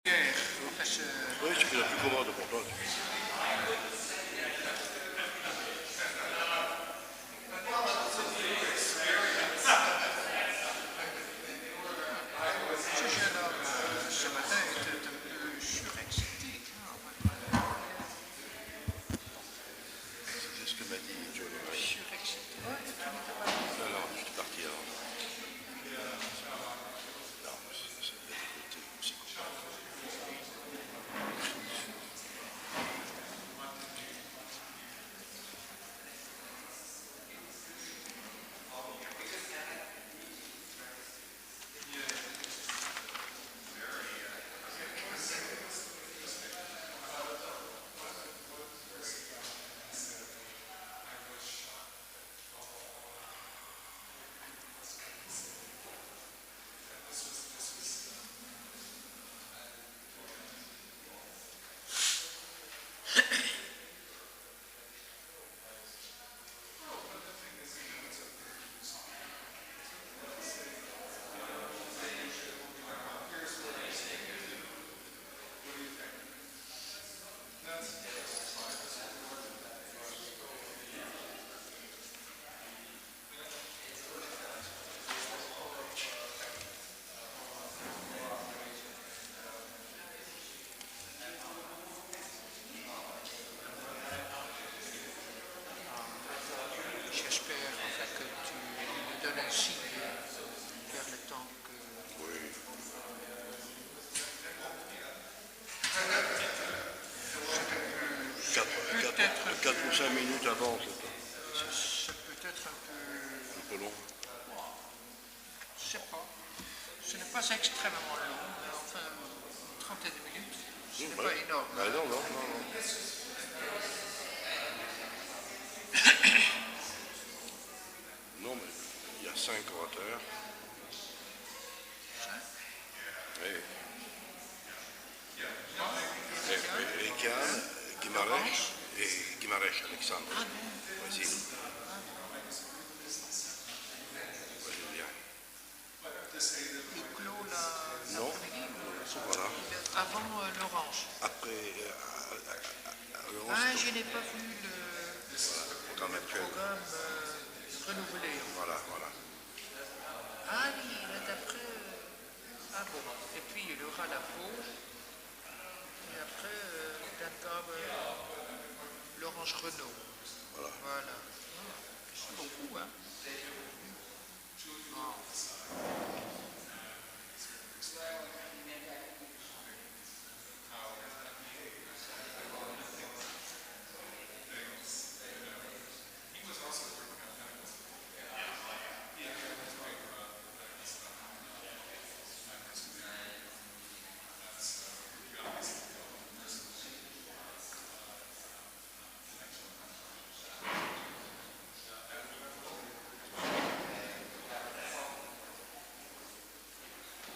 Oui, c'est la plus commode pour toi. Ce matin était un peu surexcité. C'est ce que m'a dit Joe. Surexcité. Alors, je suis parti alors. Non, c'est bien écouté, c'est cool. J'espère en fait que tu nous donnes un signe vers le temps que. Oui. Peut-être 4 ou 5 minutes avant, c'est peut-être un peu long. Je sais pas. Ce n'est pas extrêmement long, mais enfin, une trentaine de minutes, ce n'est pas énorme. Ah, non. Non, mais il y a 5 orateurs. Oui. Et Kahn, Guimarães, Alexandre. Brésil. Brésilien. Il clôt l'après-midi. Voilà. Avant l'orange. Après, Ah, je n'ai pas vu le programme actuel. programme renouvelé. Voilà. Ah oui, d'après. Ah bon. Et puis il y aura la pause. Et après, d'accord, l'orange Renault. Voilà. C'est beaucoup, hein.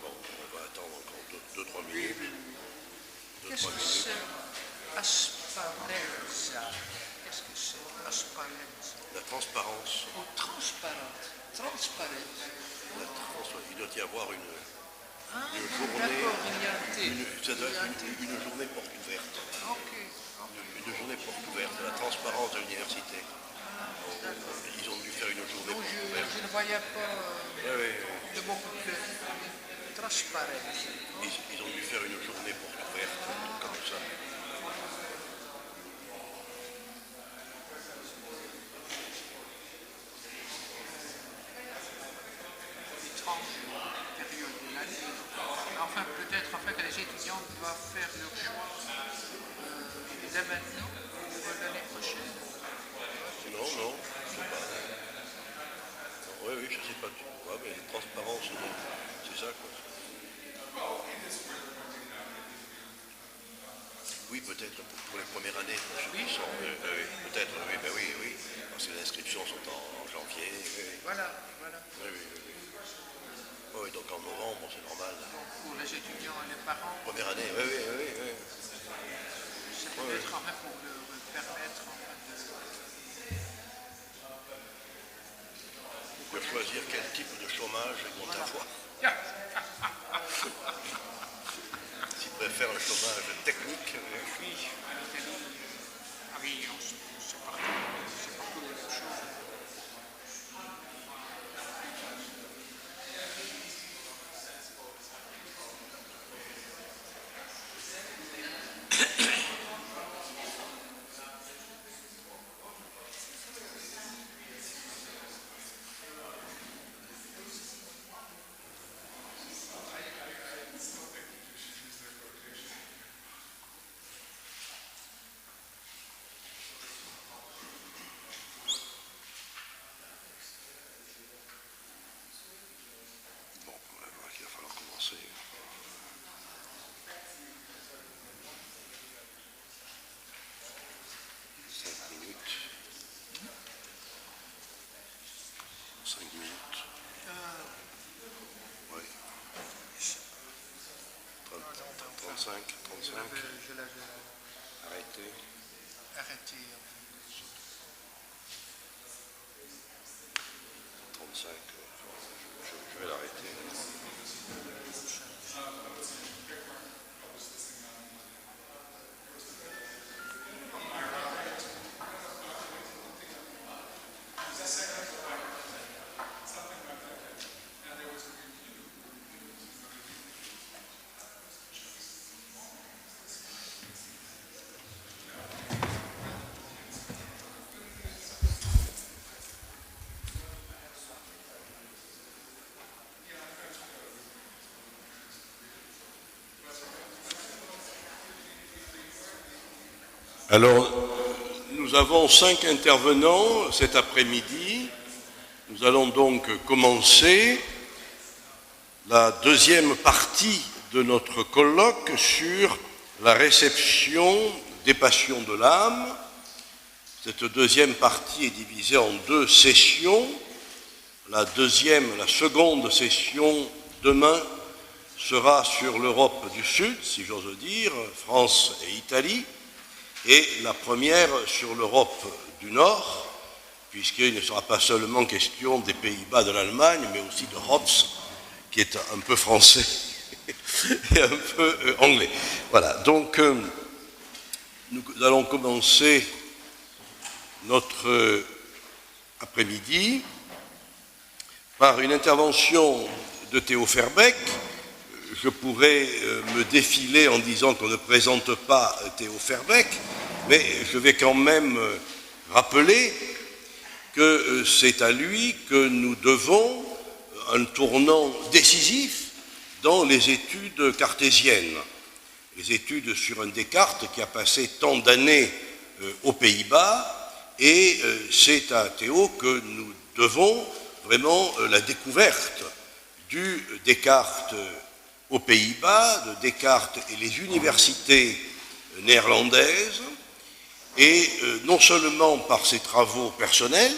Bon, on va attendre encore 2-3 minutes. Qu'est-ce que c'est asparenza? Qu'est-ce que c'est asparenza? La transparence. Ou transparente? Transparente. Il doit y avoir une journée. D'accord, orienté. Ça doit être une journée porte ouverte. Ok. Une journée porte ouverte, la transparence de l'université. Ils ont dû faire une journée Non, porte ouverte. je ne voyais pas Oui. le mot complet. Transparence. Ils ont dû faire une journée porte ouverte, comme ça. Étrange période de l'année. Enfin, peut-être en fait que les étudiants doivent faire leur choix dès maintenant pour l'année prochaine. Non, je sais pas. Oui, je sais pas. Ouais, mais la transparence, c'est ça, quoi. Oui, peut-être pour les premières années. Peut-être, oui. Parce que les inscriptions sont en janvier. Oui. Voilà. Oui, donc en novembre, c'est normal. Donc pour les étudiants et les parents, Première année, oui. c'est peut-être en fait pour leur permettre en fait De choisir quel type de chômage ils vont avoir. s'il préfère le chômage technique. Oui, en Italie. Ah oui, c'est partout la même chose. Bon, il va falloir commencer. 5 minutes. 5 minutes. Oui. 35. Je l'avais Arrêtez. arrêté. 35. Je vais l'arrêter. Alors, nous avons 5 intervenants cet après-midi. Nous allons donc commencer la deuxième partie de notre colloque sur la réception des passions de l'âme. Cette deuxième partie est divisée en 2 sessions. La seconde session demain sera sur l'Europe du Sud, si j'ose dire, France et Italie, et la première sur l'Europe du Nord, puisqu'il ne sera pas seulement question des Pays-Bas, de l'Allemagne, mais aussi de Hobbes, qui est un peu français et un peu anglais. Voilà, donc nous allons commencer notre après-midi par une intervention de Théo Ferbeck. Je pourrais me défiler en disant qu'on ne présente pas Théo Ferbeck, mais je vais quand même rappeler que c'est à lui que nous devons un tournant décisif dans les études cartésiennes, les études sur un Descartes qui a passé tant d'années aux Pays-Bas, et c'est à Théo que nous devons vraiment la découverte du Descartes aux Pays-Bas, de Descartes et les universités néerlandaises, et non seulement par ses travaux personnels,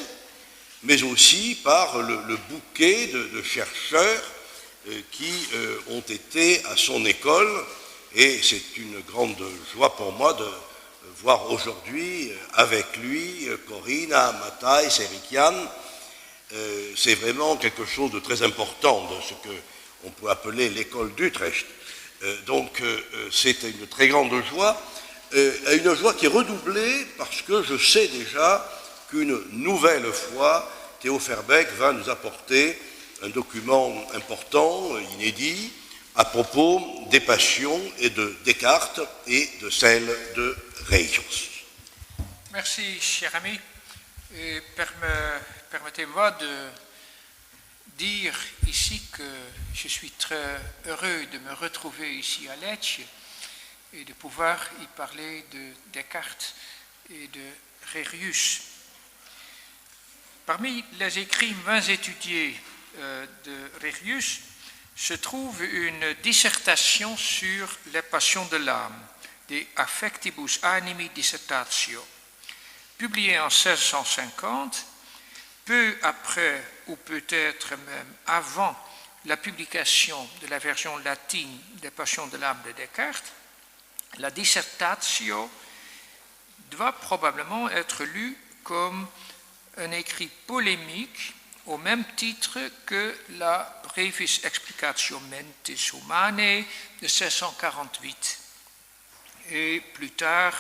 mais aussi par le bouquet de chercheurs qui ont été à son école, et c'est une grande joie pour moi de voir aujourd'hui avec lui Corinna, Matthijs, Erik Jan. C'est vraiment quelque chose de très important de ce qu'on peut appeler l'école d'Utrecht. Donc c'est une très grande joie, une joie qui est redoublée parce que je sais déjà qu'une nouvelle fois, Théo Ferbeck va nous apporter un document important, inédit, à propos des passions et de Descartes et de celles de Reijers. Merci, cher ami. Et permettez-moi de dire ici que je suis très heureux de me retrouver ici à Lecce et de pouvoir y parler de Descartes et de Reijers. Parmi les écrits moins étudiés de Reijers se trouve une dissertation sur les passions de l'âme, De Affectibus Animi Dissertatio, publiée en 1650, peu après ou peut-être même avant la publication de la version latine des Passions de l'âme de Descartes. La Dissertatio doit probablement être lue comme un écrit polémique au même titre que la Brevis Explicatio Mentis Humanae de 1648. Et plus tard,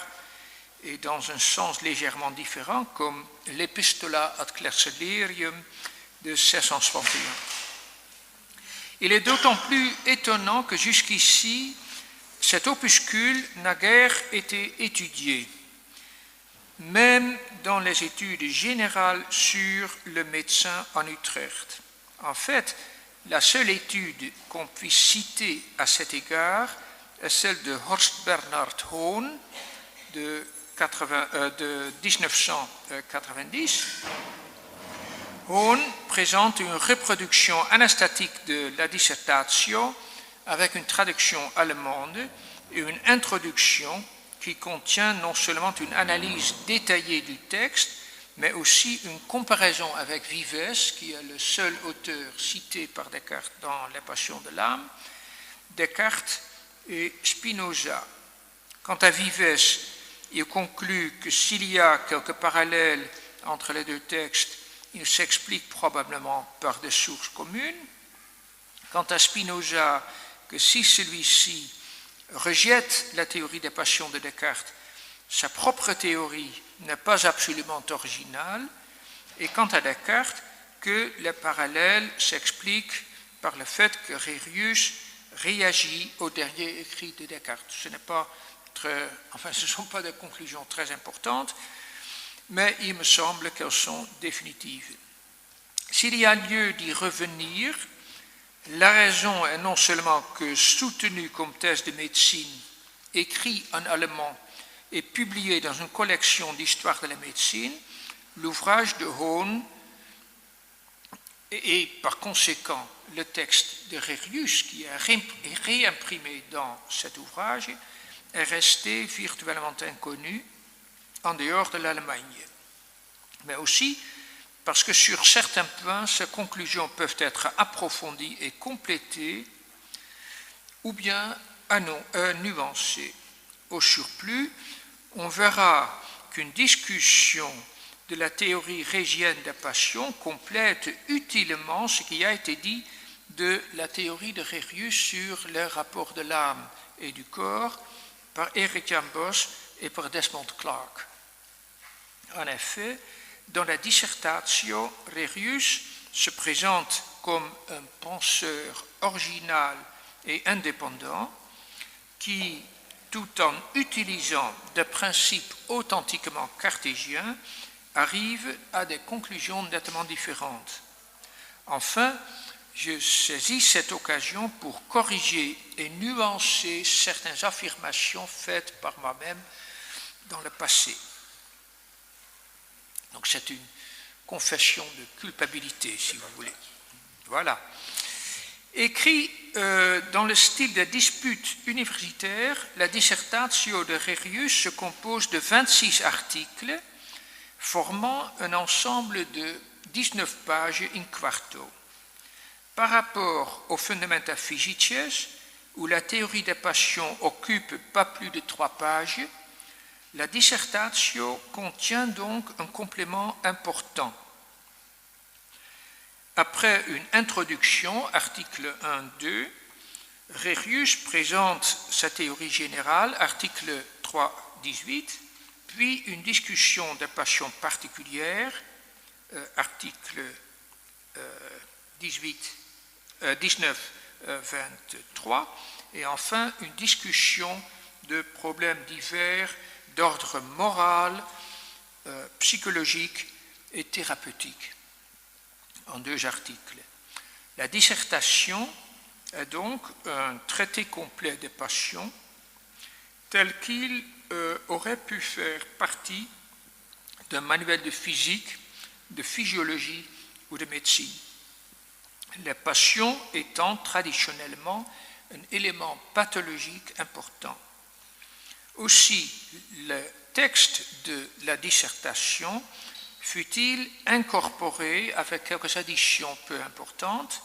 et dans un sens légèrement différent, comme l'Epistola ad Clercelerium de 1661. Il est d'autant plus étonnant que jusqu'ici, cet opuscule n'a guère été étudié, même dans les études générales sur le médecin en Utrecht. En fait, la seule étude qu'on puisse citer à cet égard est celle de Horst Bernhard Hohn de 1990. Hohn présente une reproduction anastatique de la dissertation avec une traduction allemande et une introduction qui contient non seulement une analyse détaillée du texte, mais aussi une comparaison avec Vives, qui est le seul auteur cité par Descartes dans Les Passions de l'âme, Descartes et Spinoza. Quant à Vives, il conclut que s'il y a quelques parallèles entre les deux textes, il s'explique probablement par des sources communes. Quant à Spinoza, que si celui-ci rejette la théorie des passions de Descartes, sa propre théorie n'est pas absolument originale. Et quant à Descartes, que les parallèles s'expliquent par le fait que Rérius réagit au dernier écrit de Descartes. Ce ne sont pas des conclusions très importantes, mais il me semble qu'elles sont définitives. S'il y a lieu d'y revenir, la raison est non seulement que, soutenu comme thèse de médecine, écrit en allemand et publié dans une collection d'histoire de la médecine, l'ouvrage de Hohn et par conséquent le texte de Rérius, qui est réimprimé dans cet ouvrage, est resté virtuellement inconnu en dehors de l'Allemagne. Mais aussi parce que sur certains points, ces conclusions peuvent être approfondies et complétées ou bien nuancées. Au surplus, on verra qu'une discussion de la théorie régienne des passions complète utilement ce qui a été dit de la théorie de Rérius sur les rapports de l'âme et du corps par Eric Jambos et par Desmond Clark. En effet, dans la dissertation, Rérius se présente comme un penseur original et indépendant qui, tout en utilisant des principes authentiquement cartésiens, arrive à des conclusions nettement différentes. Enfin, je saisis cette occasion pour corriger et nuancer certaines affirmations faites par moi-même dans le passé. Donc c'est une confession de culpabilité, si vous voulez. Voilà. Écrit dans le style des disputes universitaires, la dissertatio de Rérius se compose de 26 articles formant un ensemble de 19 pages in quarto. Par rapport aux Fundamenta Physices, où la théorie des passions occupe pas plus de 3 pages, la dissertatio contient donc un complément important. Après une introduction, article 1-2, Rérius présente sa théorie générale, article 3-18, puis une discussion des passions particulières, article 19-23, et enfin une discussion de problèmes divers d'ordre moral, psychologique et thérapeutique, en 2 articles. La dissertation est donc un traité complet des passions, tel qu'il aurait pu faire partie d'un manuel de physique, de physiologie ou de médecine. Les passions étant traditionnellement un élément pathologique important. Aussi, le texte de la dissertation fut-il incorporé avec quelques additions peu importantes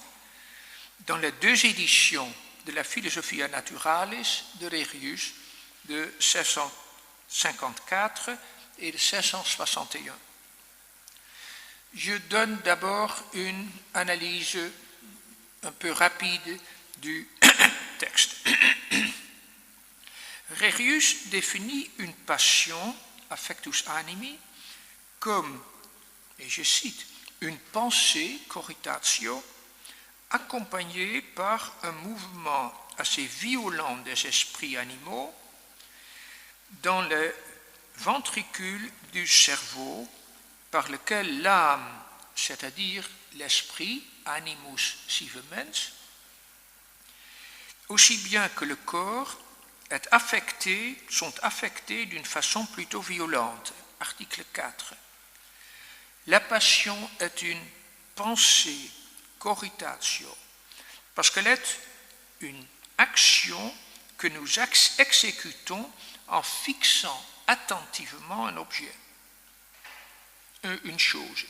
dans les 2 éditions de la Philosophia Naturalis de Rérius de 1654 et de 1661. Je donne d'abord une analyse un peu rapide du texte. Rerius définit une passion, affectus animi, comme, et je cite, une pensée, cogitatio, accompagnée par un mouvement assez violent des esprits animaux dans les ventricules du cerveau par lequel l'âme, c'est-à-dire l'esprit, animus sivemens, aussi bien que le corps, sont affectés d'une façon plutôt violente. Article 4. La passion est une pensée, cogitatio, parce qu'elle est une action que nous exécutons en fixant attentivement un objet, une chose.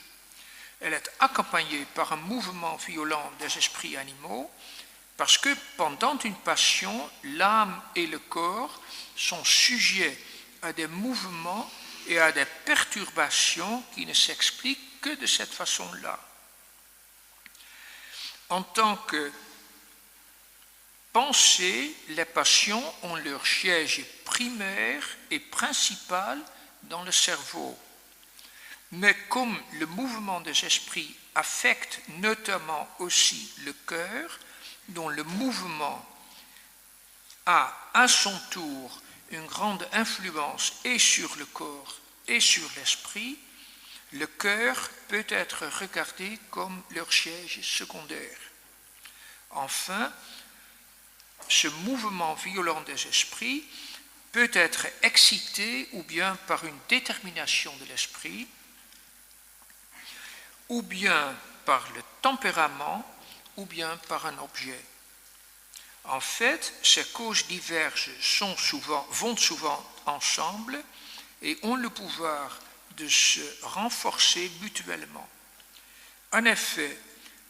Elle est accompagnée par un mouvement violent des esprits animaux, parce que pendant une passion, l'âme et le corps sont sujets à des mouvements et à des perturbations qui ne s'expliquent que de cette façon-là. En tant que pensée, les passions ont leur siège primaire et principal dans le cerveau. Mais comme le mouvement des esprits affecte notamment aussi le cœur, dont le mouvement a à son tour une grande influence et sur le corps et sur l'esprit, le cœur peut être regardé comme leur siège secondaire. Enfin, ce mouvement violent des esprits peut être excité ou bien par une détermination de l'esprit, ou bien par le tempérament, ou bien par un objet. En fait, ces causes diverses vont souvent ensemble et ont le pouvoir de se renforcer mutuellement. En effet,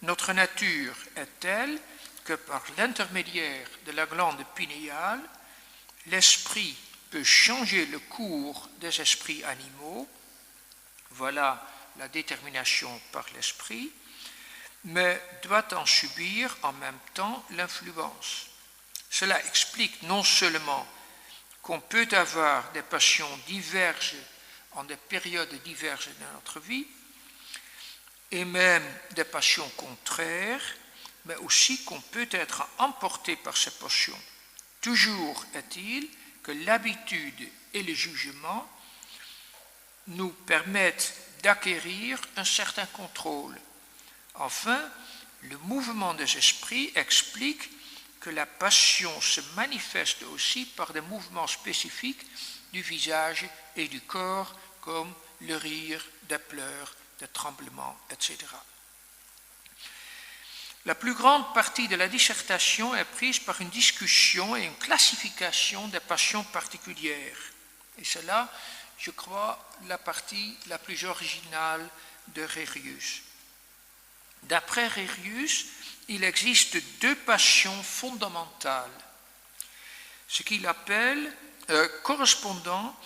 notre nature est telle que par l'intermédiaire de la glande pinéale, l'esprit peut changer le cours des esprits animaux, voilà la détermination par l'esprit, mais doit en subir en même temps l'influence. Cela explique non seulement qu'on peut avoir des passions diverses en des périodes diverses de notre vie, et même des passions contraires, mais aussi qu'on peut être emporté par ces passions. Toujours est-il que l'habitude et le jugement nous permettent d'acquérir un certain contrôle. Enfin, le mouvement des esprits explique que la passion se manifeste aussi par des mouvements spécifiques du visage et du corps, comme le rire, des pleurs, des tremblements, etc. La plus grande partie de la dissertation est prise par une discussion et une classification des passions particulières. Et c'est là, je crois, la partie la plus originale de Rerius. D'après Rerius, il existe deux passions fondamentales, ce qu'il appelle correspondant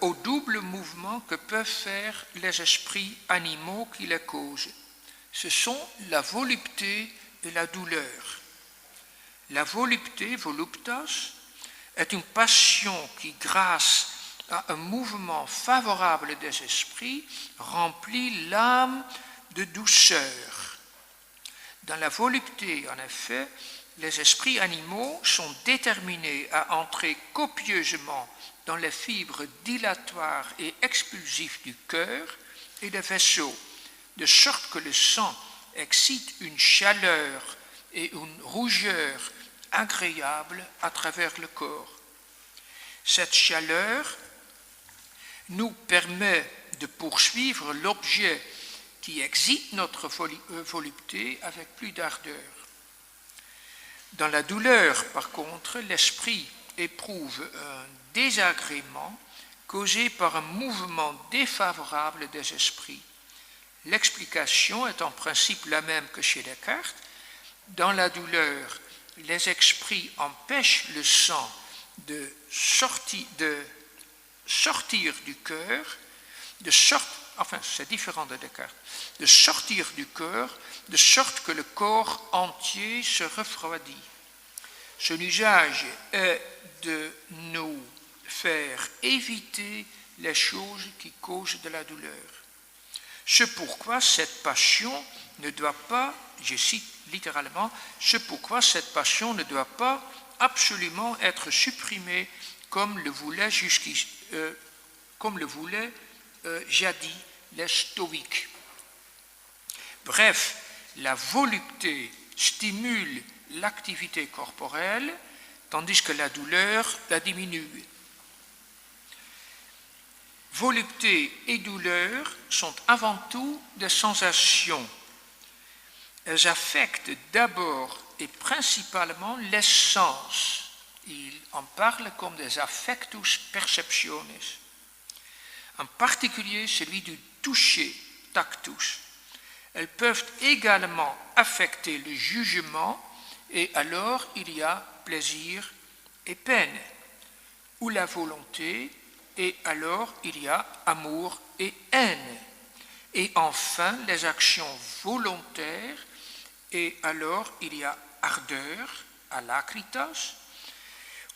au double mouvement que peuvent faire les esprits animaux qui les causent. Ce sont la volupté et la douleur. La volupté, voluptas, est une passion qui, grâce à un mouvement favorable des esprits, remplit l'âme de douceur. Dans la volupté, en effet, les esprits animaux sont déterminés à entrer copieusement dans les fibres dilatoires et expulsives du cœur et des vaisseaux, de sorte que le sang excite une chaleur et une rougeur agréables à travers le corps. Cette chaleur nous permet de poursuivre l'objet qui excite notre volupté avec plus d'ardeur. Dans la douleur, par contre, l'esprit éprouve un désagrément causé par un mouvement défavorable des esprits. L'explication est en principe la même que chez Descartes. Dans la douleur, les esprits empêchent le sang de sortir du cœur, de sorte enfin c'est différent de Descartes, de sortir du cœur, de sorte que le corps entier se refroidit. Son usage est de nous faire éviter les choses qui causent de la douleur. C'est pourquoi cette passion ne doit pas, je cite littéralement, c'est pourquoi cette passion ne doit pas absolument être supprimée comme le voulaient jadis les stoïques. Bref, la volupté stimule l'activité corporelle, tandis que la douleur la diminue. Volupté et douleur sont avant tout des sensations. Elles affectent d'abord et principalement les sens. Il en parle comme des affectus perceptiones, en particulier celui du toucher, tactus. Elles peuvent également affecter le jugement, et alors il y a plaisir et peine, ou la volonté, et alors il y a amour et haine, et enfin les actions volontaires, et alors il y a ardeur, alacritas,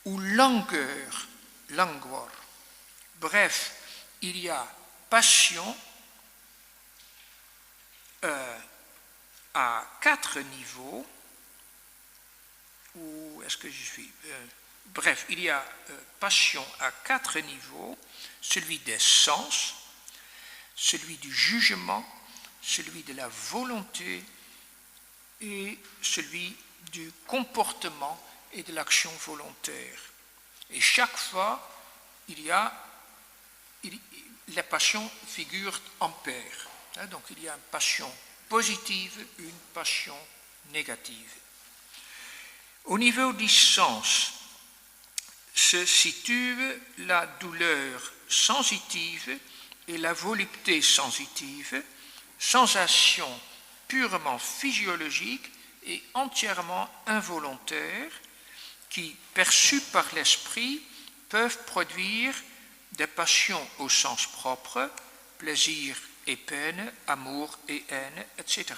ou langueur, languor. Bref, il y a passion à 4 niveaux, ou est-ce que je suis... bref, il y a passion à 4 niveaux, celui des sens, celui du jugement, celui de la volonté et celui du comportement et de l'action volontaire. Et chaque fois, la passion figure en paire. Donc il y a une passion positive, une passion négative. Au niveau du sens se situe la douleur sensitive et la volupté sensitive, sensations purement physiologiques et entièrement involontaires qui, perçues par l'esprit, peuvent produire des passions au sens propre, plaisir et peine, amour et haine, etc.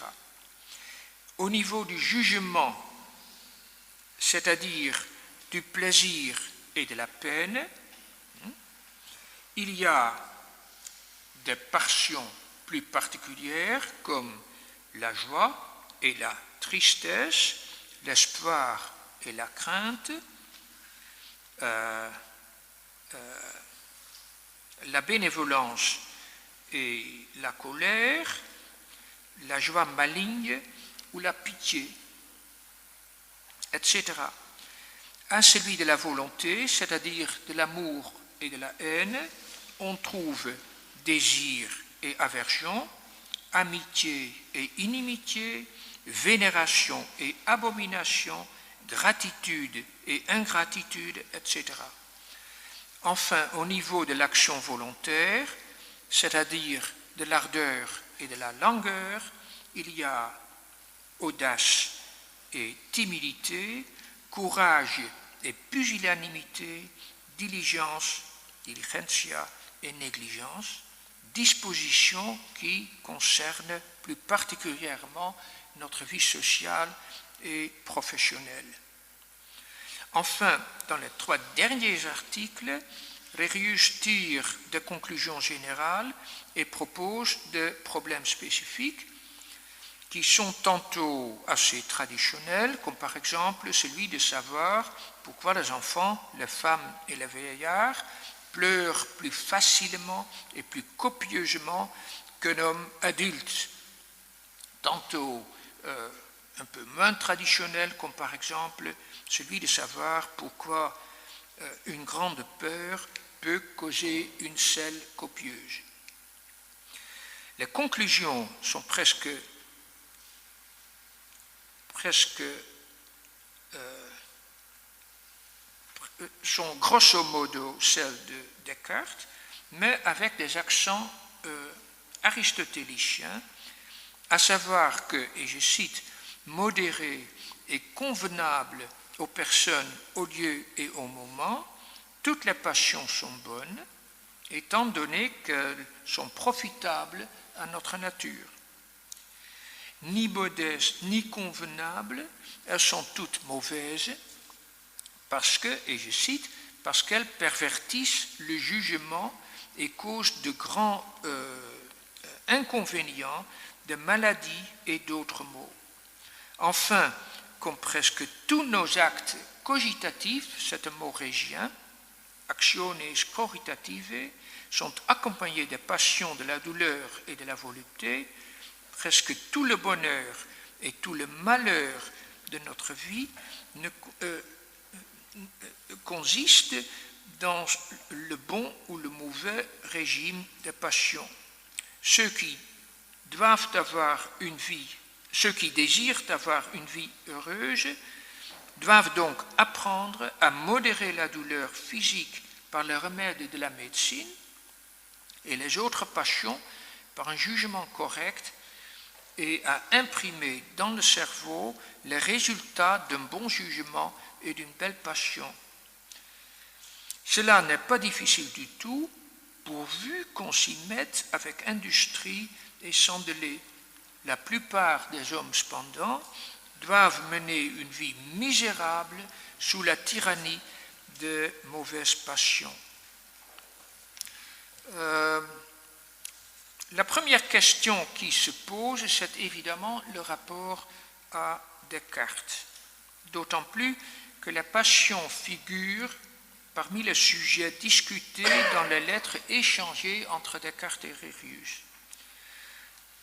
Au niveau du jugement, c'est-à-dire du plaisir et de la peine, il y a des passions plus particulières comme la joie et la tristesse, l'espoir et la crainte, la bénévolence et la colère, la joie maligne ou la pitié, etc. À celui de la volonté, c'est-à-dire de l'amour et de la haine, on trouve désir et aversion, amitié et inimitié, vénération et abomination, gratitude et ingratitude, etc. Enfin, au niveau de l'action volontaire, c'est-à-dire de l'ardeur et de la langueur, il y a audace et timidité, courage et pusillanimité, diligence, diligentia et négligence, dispositions qui concernent plus particulièrement notre vie sociale et professionnelle. Enfin, dans les 3 derniers articles, Rérius tire des conclusions générales et propose des problèmes spécifiques qui sont tantôt assez traditionnels, comme par exemple celui de savoir pourquoi les enfants, les femmes et les vieillards pleurent plus facilement et plus copieusement qu'un homme adulte, tantôt un peu moins traditionnel, comme par exemple celui de savoir pourquoi une grande peur peut causer une selle copieuse. Les conclusions sont sont grosso modo celles de Descartes, mais avec des accents aristotéliciens, à savoir que, et je cite, modéré et convenable aux personnes, au lieu et au moment, toutes les passions sont bonnes, étant donné qu'elles sont profitables à notre nature. Ni modestes, ni convenables, elles sont toutes mauvaises parce que, et je cite, parce qu'elles pervertissent le jugement et causent de grands inconvénients, de maladies et d'autres maux. Enfin, comme presque tous nos actes cogitatifs, c'est un mot régien, actiones cogitative, sont accompagnés des passions de la douleur et de la volupté, presque tout le bonheur et tout le malheur de notre vie consiste dans le bon ou le mauvais régime des passions. Ceux qui désirent avoir une vie heureuse doivent donc apprendre à modérer la douleur physique par le remède de la médecine et les autres passions par un jugement correct et à imprimer dans le cerveau les résultats d'un bon jugement et d'une belle passion. Cela n'est pas difficile du tout, pourvu qu'on s'y mette avec industrie et sans délai. La plupart des hommes cependant doivent mener une vie misérable sous la tyrannie de mauvaises passions. La première question qui se pose, c'est évidemment le rapport à Descartes, d'autant plus que la passion figure parmi les sujets discutés dans les lettres échangées entre Descartes et Rérius.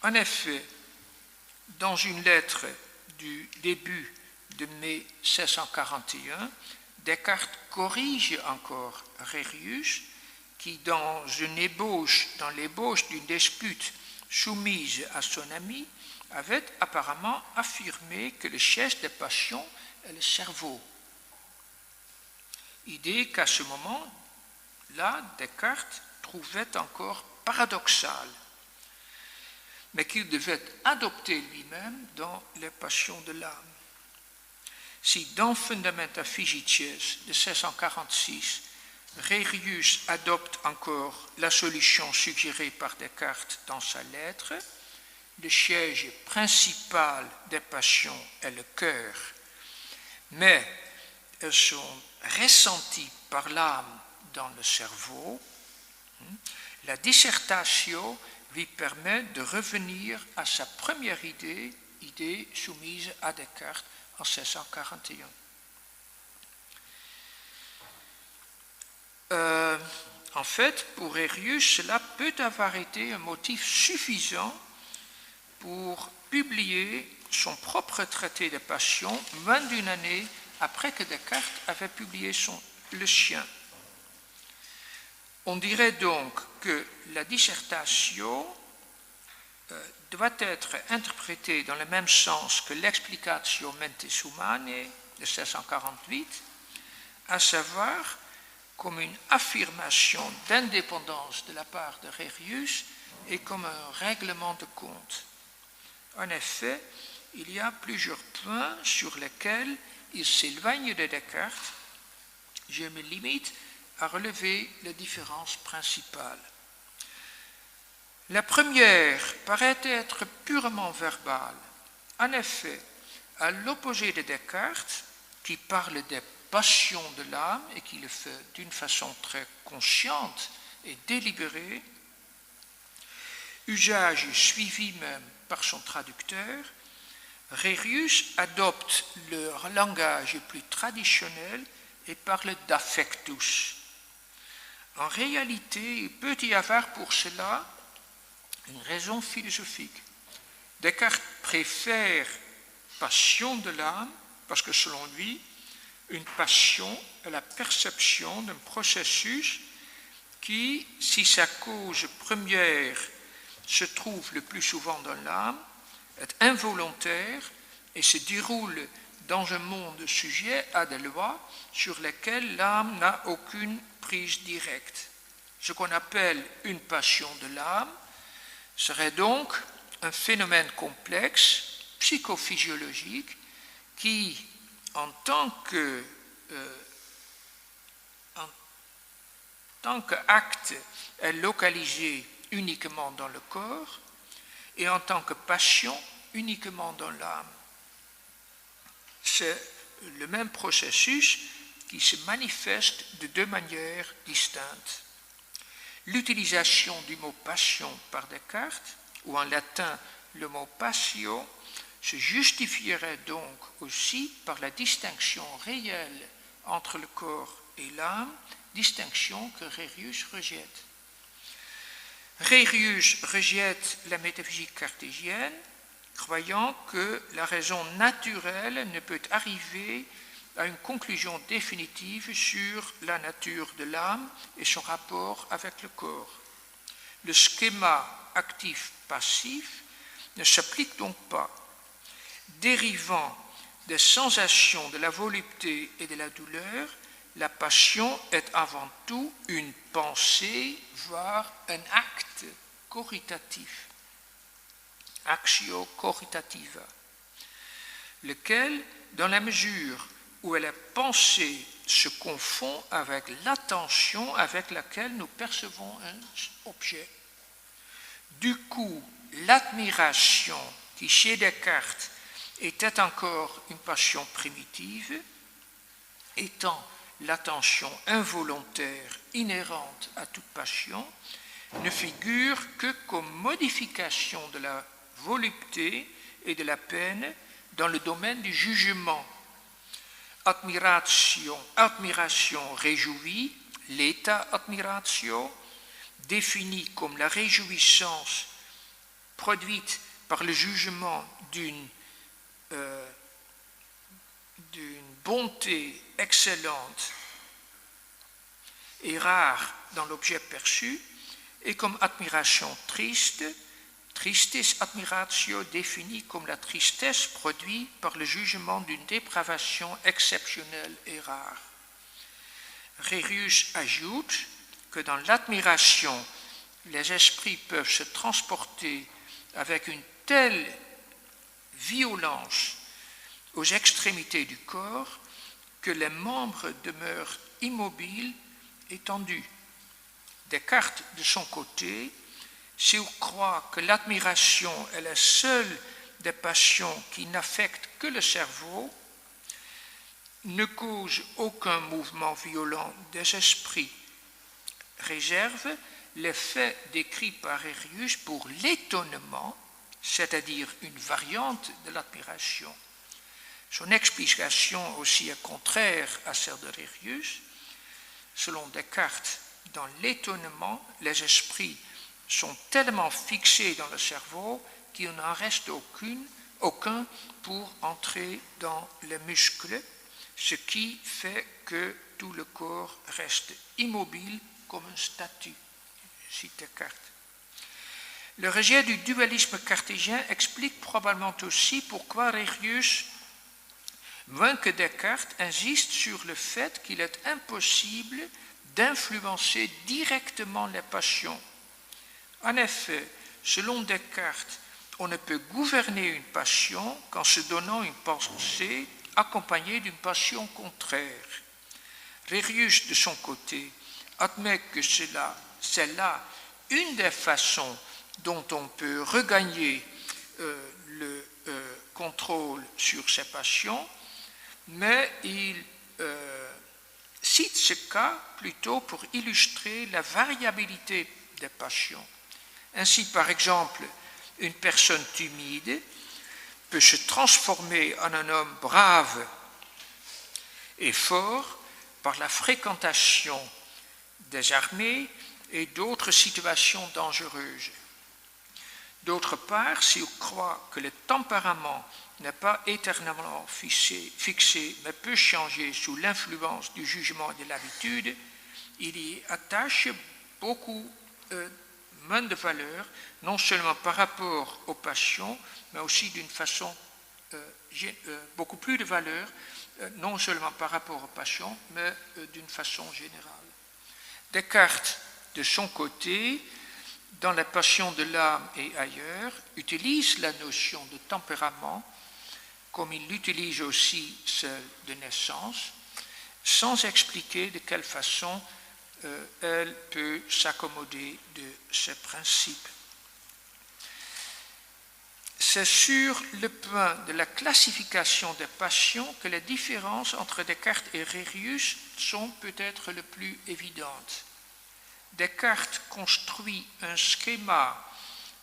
En effet, dans une lettre du début de mai 1641, Descartes corrige encore Rérius, qui dans l'ébauche d'une dispute soumise à son ami, avait apparemment affirmé que le chef des passions est le cerveau. Idée qu'à ce moment-là, Descartes trouvait encore paradoxale, mais qu'il devait adopter lui-même dans les passions de l'âme. Si dans Fundamenta Physicae de 1646, Rérius adopte encore la solution suggérée par Descartes dans sa lettre, le siège principal des passions est le cœur, mais elles sont ressenties par l'âme dans le cerveau, la dissertatio lui permet de revenir à sa première idée soumise à Descartes en 1641. En fait, pour Rérius, cela peut avoir été un motif suffisant pour publier son propre traité des passions moins d'une année après que Descartes avait publié le sien. On dirait donc que la dissertatio doit être interprétée dans le même sens que l'explicatio mentis humanae de 1648, à savoir comme une affirmation d'indépendance de la part de Rérius et comme un règlement de compte. En effet, il y a plusieurs points sur lesquels il s'éloigne de Descartes. Je me limite à relever les différences principales. La première paraît être purement verbale. En effet, à l'opposé de Descartes, qui parle des passions de l'âme et qui le fait d'une façon très consciente et délibérée, usage suivi même par son traducteur, Rérius adopte le langage plus traditionnel et parle d'affectus. En réalité, il peut y avoir pour cela une raison philosophique. Descartes préfère passion de l'âme parce que selon lui, une passion est la perception d'un processus qui, si sa cause première se trouve le plus souvent dans l'âme, est involontaire et se déroule dans un monde sujet à des lois sur lesquelles l'âme n'a aucune prise directe. Ce qu'on appelle une passion de l'âme serait donc un phénomène complexe, psychophysiologique, qui, en tant tant qu'acte est localisé uniquement dans le corps et en tant que passion uniquement dans l'âme. C'est le même processus qui se manifeste de deux manières distinctes. L'utilisation du mot passion par Descartes, ou en latin le mot passio, se justifierait donc aussi par la distinction réelle entre le corps et l'âme, distinction que Rérius rejette. Rérius rejette la métaphysique cartésienne, croyant que la raison naturelle ne peut arriver à une conclusion définitive sur la nature de l'âme et son rapport avec le corps. Le schéma actif-passif ne s'applique donc pas. Dérivant des sensations de la volupté et de la douleur, la passion est avant tout une pensée, voire un acte coritatif, actio coritativa, lequel, dans la mesure où la pensée se confond avec l'attention avec laquelle nous percevons un objet. Du coup, l'admiration, qui chez Descartes était encore une passion primitive, étant l'attention involontaire inhérente à toute passion, ne figure que comme modification de la volupté et de la peine dans le domaine du jugement. Admiration réjouie, l'état admiratio, défini comme la réjouissance produite par le jugement d'une bonté excellente et rare dans l'objet perçu, et comme admiration triste, tristis admiratio, définie comme la tristesse produite par le jugement d'une dépravation exceptionnelle et rare. Rérius ajoute que dans l'admiration, les esprits peuvent se transporter avec une telle violence aux extrémités du corps que les membres demeurent immobiles et tendus. Descartes, de son côté, s'il croit que l'admiration est la seule des passions qui n'affectent que le cerveau, ne cause aucun mouvement violent des esprits, réserve l'effet décrit par Rérius pour l'étonnement, c'est-à-dire une variante de l'admiration. Son explication aussi est contraire à celle de Rérius. Selon Descartes, dans l'étonnement, les esprits sont tellement fixés dans le cerveau qu'il n'en reste aucun pour entrer dans les muscles, ce qui fait que tout le corps reste immobile comme une statue, cite Descartes. Le rejet du dualisme cartésien explique probablement aussi pourquoi Rérius, moins que Descartes, insiste sur le fait qu'il est impossible d'influencer directement les passions. En effet, selon Descartes, on ne peut gouverner une passion qu'en se donnant une pensée accompagnée d'une passion contraire. Rérius, de son côté, admet que c'est là une des façons dont on peut regagner le contrôle sur ses passions, mais il cite ce cas plutôt pour illustrer la variabilité des passions. Ainsi, par exemple, une personne timide peut se transformer en un homme brave et fort par la fréquentation des armées et d'autres situations dangereuses. D'autre part, s'il croit que le tempérament n'est pas éternellement fixé, mais peut changer sous l'influence du jugement et de l'habitude, il y attache beaucoup moins de valeur, non seulement par rapport aux passions, mais aussi d'une façon, beaucoup plus de valeur, non seulement par rapport aux passions, mais d'une façon générale. Descartes, de son côté, dans la passion de l'âme et ailleurs, utilise la notion de tempérament, comme il l'utilise aussi celle de naissance, sans expliquer de quelle façon elle peut s'accommoder de ces principes. C'est sur le point de la classification des passions que les différences entre Descartes et Rérius sont peut-être les plus évidentes. Descartes construit un schéma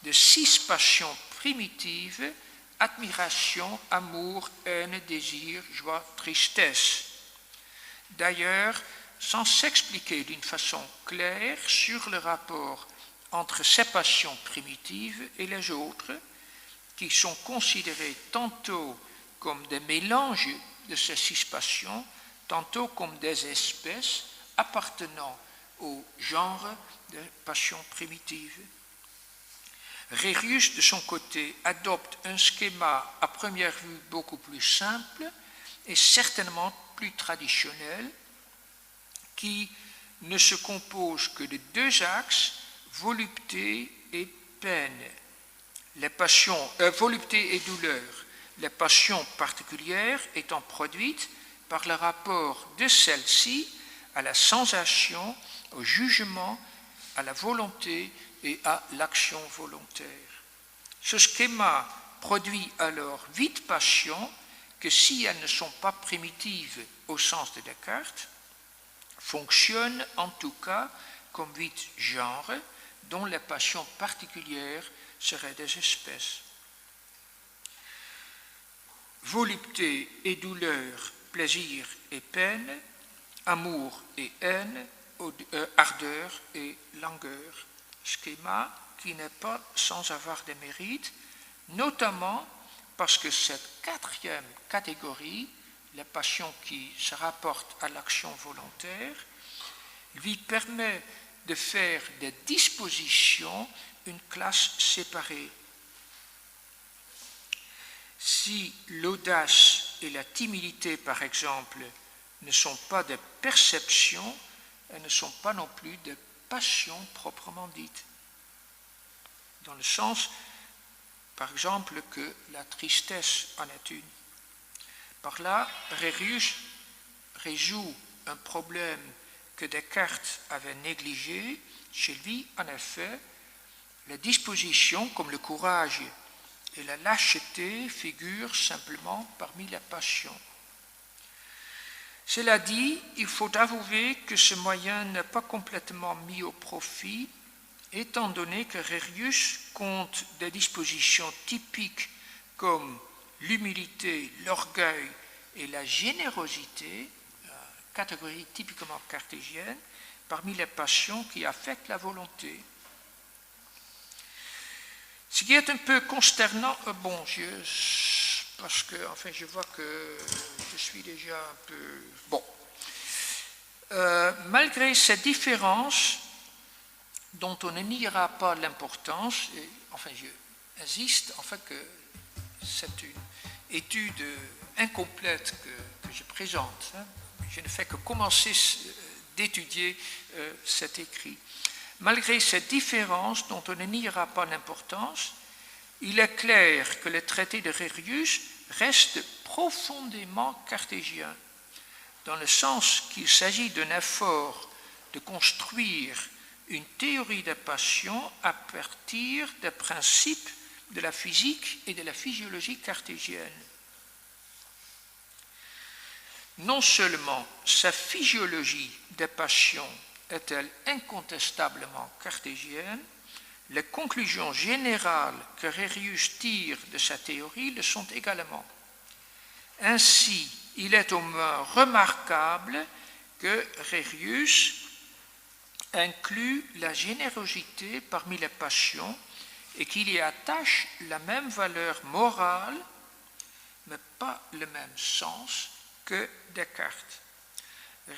de 6 passions primitives: admiration, amour, haine, désir, joie, tristesse. D'ailleurs, sans s'expliquer d'une façon claire sur le rapport entre ces passions primitives et les autres, qui sont considérées tantôt comme des mélanges de ces 6 passions, tantôt comme des espèces appartenant au genre des passions primitives. Rérius, de son côté, adopte un schéma à première vue beaucoup plus simple et certainement plus traditionnel, qui ne se compose que de 2 axes, volupté et peine. Les passions, volupté et douleur, les passions particulières étant produites par le rapport de celles-ci à la sensation, au jugement, à la volonté et à l'action volontaire. Ce schéma produit alors 8 passions que, si elles ne sont pas primitives au sens de Descartes, fonctionnent en tout cas comme 8 genres dont les passions particulières seraient des espèces. Volupté et douleur, plaisir et peine, amour et haine, ardeur et langueur. Schéma qui n'est pas sans avoir des mérites, notamment parce que cette 4e catégorie, les passions qui se rapportent à l'action volontaire, lui permet de faire des dispositions une classe séparée. Si l'audace et la timidité, par exemple, ne sont pas des perceptions, elles ne sont pas non plus des passions proprement dites. Dans le sens, par exemple, que la tristesse en est une. Par là, Rérius résout un problème que Descartes avait négligé. Chez lui, en effet, les dispositions comme le courage et la lâcheté figurent simplement parmi les passions. Cela dit, il faut avouer que ce moyen n'est pas complètement mis au profit, étant donné que Rérius compte des dispositions typiques comme l'humilité, l'orgueil et la générosité, catégorie typiquement cartésienne, parmi les passions qui affectent la volonté. Ce qui est un peu consternant, parce que enfin, je vois que je suis déjà un peu... Bon. Malgré ces différences, dont on ne niera pas l'importance, et enfin j'insiste en fait que c'est une étude incomplète que je présente. Je ne fais que commencer d'étudier cet écrit. Malgré ces différences dont on ne niera pas l'importance, il est clair que le traité de Rérius reste profondément cartésien, dans le sens qu'il s'agit d'un effort de construire une théorie des passions à partir des principes de la physique et de la physiologie cartésienne. Non seulement sa physiologie des passions est-elle incontestablement cartésienne, les conclusions générales que Rérius tire de sa théorie le sont également. Ainsi, il est au moins remarquable que Rérius inclut la générosité parmi les passions et qu'il y attache la même valeur morale, mais pas le même sens que Descartes.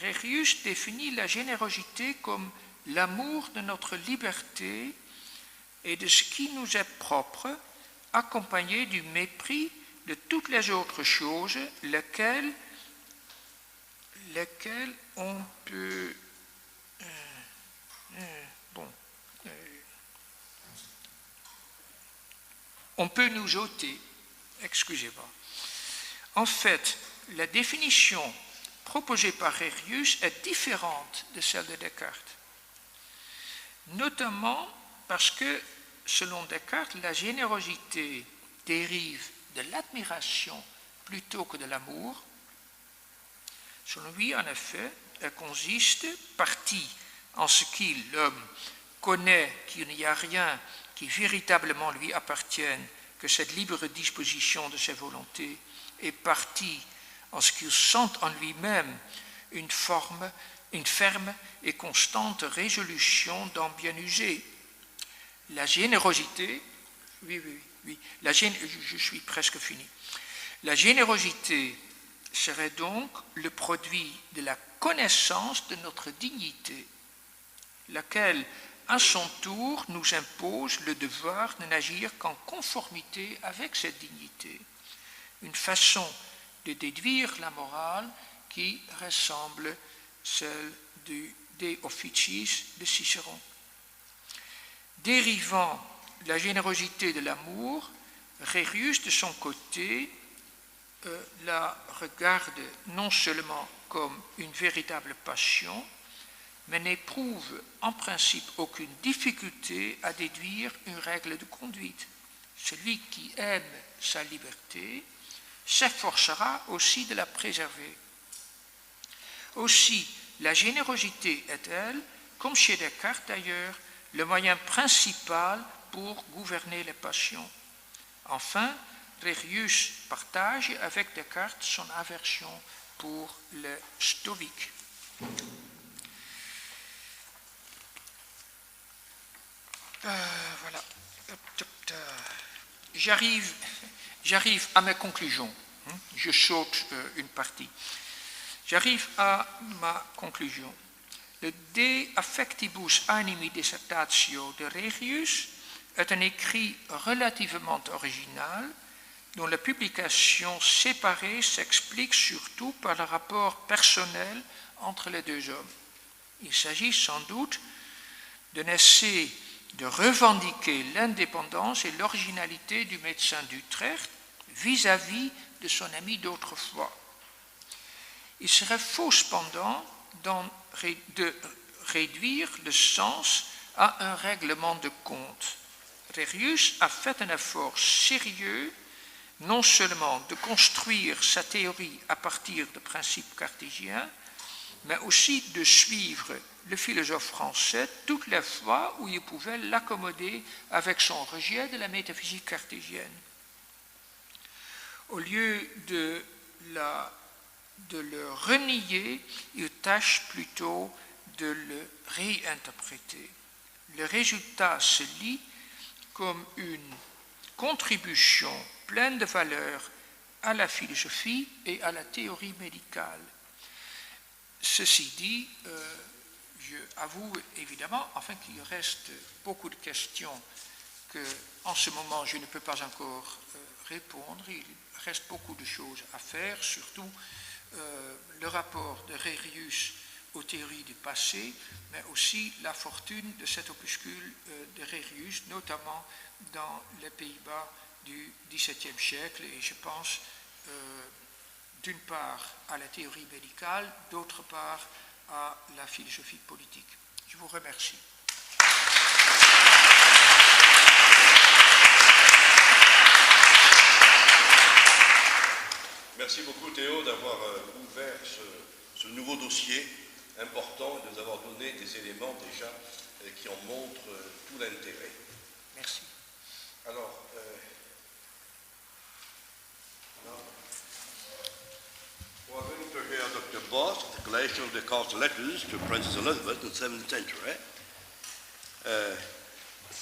Rérius définit la générosité comme l'amour de notre liberté et de ce qui nous est propre, accompagné du mépris de toutes les autres choses, lesquelles on peut... on peut nous ôter, excusez-moi. En fait, la définition proposée par Rérius est différente de celle de Descartes, notamment parce que, selon Descartes, la générosité dérive de l'admiration plutôt que de l'amour. Selon lui, en effet, elle consiste, partie en ce qu'il, l'homme, connaît qu'il n'y a rien qui véritablement lui appartienne que cette libre disposition de ses volontés, et partie en ce qu'il sent en lui-même une ferme et constante résolution d'en bien user. La générosité, je suis presque fini. La générosité serait donc le produit de la connaissance de notre dignité, laquelle, à son tour, nous impose le devoir de n'agir qu'en conformité avec cette dignité, une façon de déduire la morale qui ressemble celle du De Officiis de Cicéron. Dérivant la générosité de l'amour, Rérius, de son côté, la regarde non seulement comme une véritable passion, mais n'éprouve en principe aucune difficulté à déduire une règle de conduite. Celui qui aime sa liberté s'efforcera aussi de la préserver. Aussi, la générosité est-elle, comme chez Descartes d'ailleurs, le moyen principal pour gouverner les passions. Enfin, Rérius partage avec Descartes son aversion pour les stoïques. Voilà. J'arrive à mes conclusions. Je saute une partie. J'arrive à ma conclusion. Le De Affectibus Animi Dissertatio de Rérius est un écrit relativement original dont la publication séparée s'explique surtout par le rapport personnel entre les deux hommes. Il s'agit sans doute d'un essai de revendiquer l'indépendance et l'originalité du médecin d'Utrecht vis-à-vis de son ami d'autrefois. Il serait faux cependant de réduire le sens à un règlement de compte. Rérius a fait un effort sérieux non seulement de construire sa théorie à partir de principes cartésiens, mais aussi de suivre le philosophe français toutes les fois où il pouvait l'accommoder avec son rejet de la métaphysique cartésienne. Au lieu de le renier, il tâche plutôt de le réinterpréter. Le résultat se lit comme une contribution pleine de valeur à la philosophie et à la théorie médicale. Ceci dit, je avoue évidemment, afin qu'il reste beaucoup de questions que, en ce moment, je ne peux pas encore répondre. Il reste beaucoup de choses à faire, surtout le rapport de Rérius aux théories du passé, mais aussi la fortune de cet opuscule de Rérius, notamment dans les Pays-Bas du XVIIe siècle, et je pense d'une part à la théorie médicale, d'autre part à la philosophie politique. Je vous remercie. Merci beaucoup Théo d'avoir ouvert ce nouveau dossier important et de nous avoir donné des éléments déjà qui en montrent tout l'intérêt. Merci. Alors, we're going to hear Dr. Boss, the collation of Descartes' letters to Princess Elizabeth in the 7th century.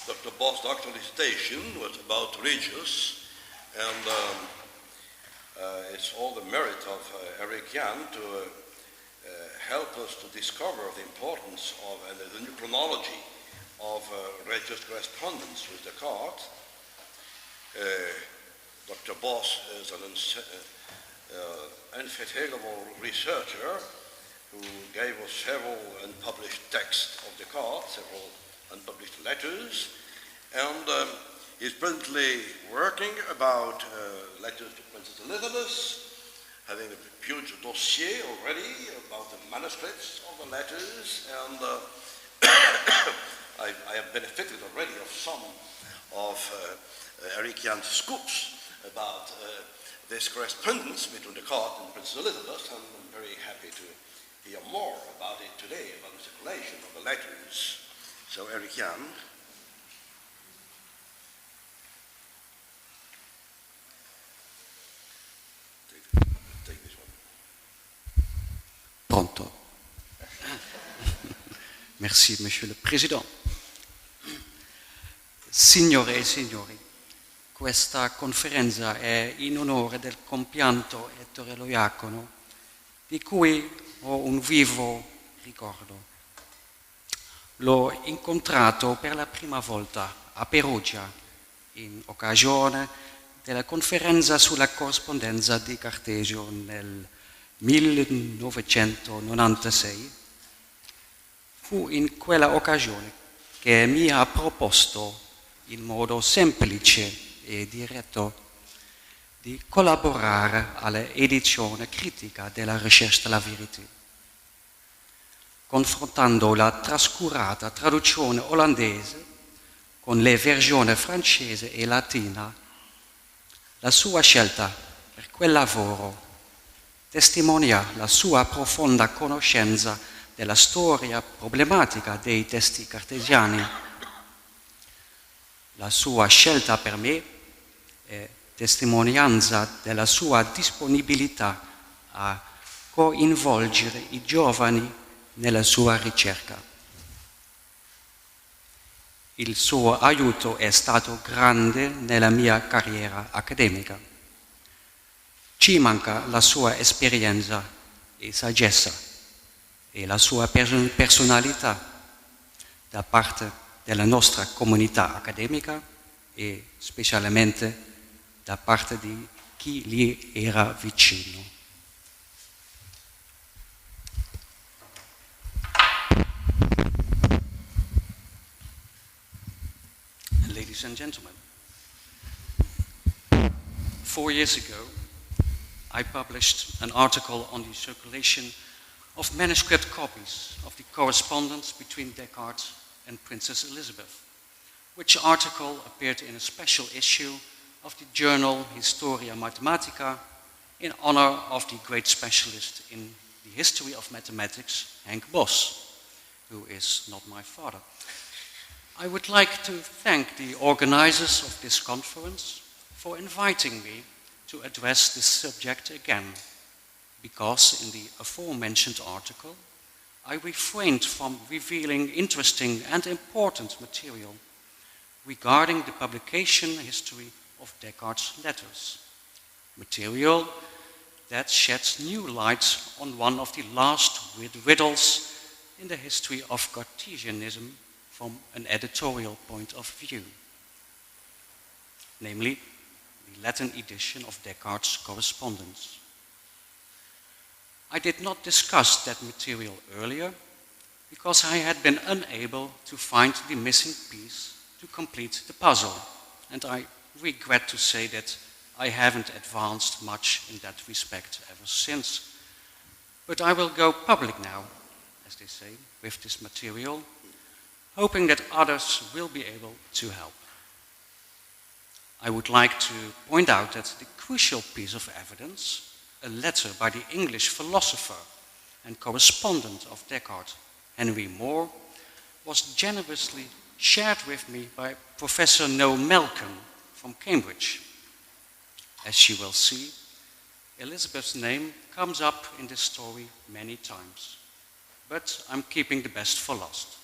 Dr. Boss' doctoral dissertation was about Regius, and it's all the merit of Eric Jan to help us to discover the importance of the new chronology of Regius' correspondence with Descartes. Dr. Boss is an indefatigable researcher who gave us several unpublished texts of Descartes, several unpublished letters, and he's presently working about letters to Princess Elizabeth, having a huge dossier already about the manuscripts of the letters, and I have benefited already of some of Eric Jan's scoops about this correspondence between the court and Princess Elizabeth, and I'm very happy to hear more about it today, about the circulation of the letters. So, Eric Jan. Take this one. Pronto. Merci, Monsieur le Président. Signore e signori, questa conferenza è in onore del compianto Ettore Loiacono, di cui ho un vivo ricordo. L'ho incontrato per la prima volta a Perugia, in occasione della conferenza sulla corrispondenza di Cartesio nel 1996. Fu in quella occasione che mi ha proposto in modo semplice e diretto di collaborare all'edizione critica della Recherche de la Vérité, confrontando la trascurata traduzione olandese con le versioni francese e latina. La sua scelta per quel lavoro testimonia la sua profonda conoscenza della storia problematica dei testi cartesiani. La sua scelta per me è testimonianza della sua disponibilità a coinvolgere i giovani nella sua ricerca. Il suo aiuto è stato grande nella mia carriera accademica. Ci manca la sua esperienza e saggezza e la sua personalità da parte della nostra comunità accademica e specialmente da parte di chi gli era vicino. Ladies and gentlemen, 4 years ago, I published an article on the circulation of manuscript copies of the correspondence between Descartes and Princess Elizabeth, which article appeared in a special issue of the journal Historia Mathematica in honor of the great specialist in the history of mathematics, Henk Bos, who is not my father. I would like to thank the organizers of this conference for inviting me to address this subject again, because in the aforementioned article, I refrained from revealing interesting and important material regarding the publication history of Descartes' letters, material that sheds new light on one of the last riddles in the history of Cartesianism from an editorial point of view, namely the Latin edition of Descartes' correspondence. I did not discuss that material earlier because I had been unable to find the missing piece to complete the puzzle, and I regret to say that I haven't advanced much in that respect ever since. But I will go public now, as they say, with this material, hoping that others will be able to help. I would like to point out that the crucial piece of evidence, a letter by the English philosopher and correspondent of Descartes, Henry Moore, was generously shared with me by Professor Noel Malcolm from Cambridge. As you will see, Elizabeth's name comes up in this story many times, but I'm keeping the best for last.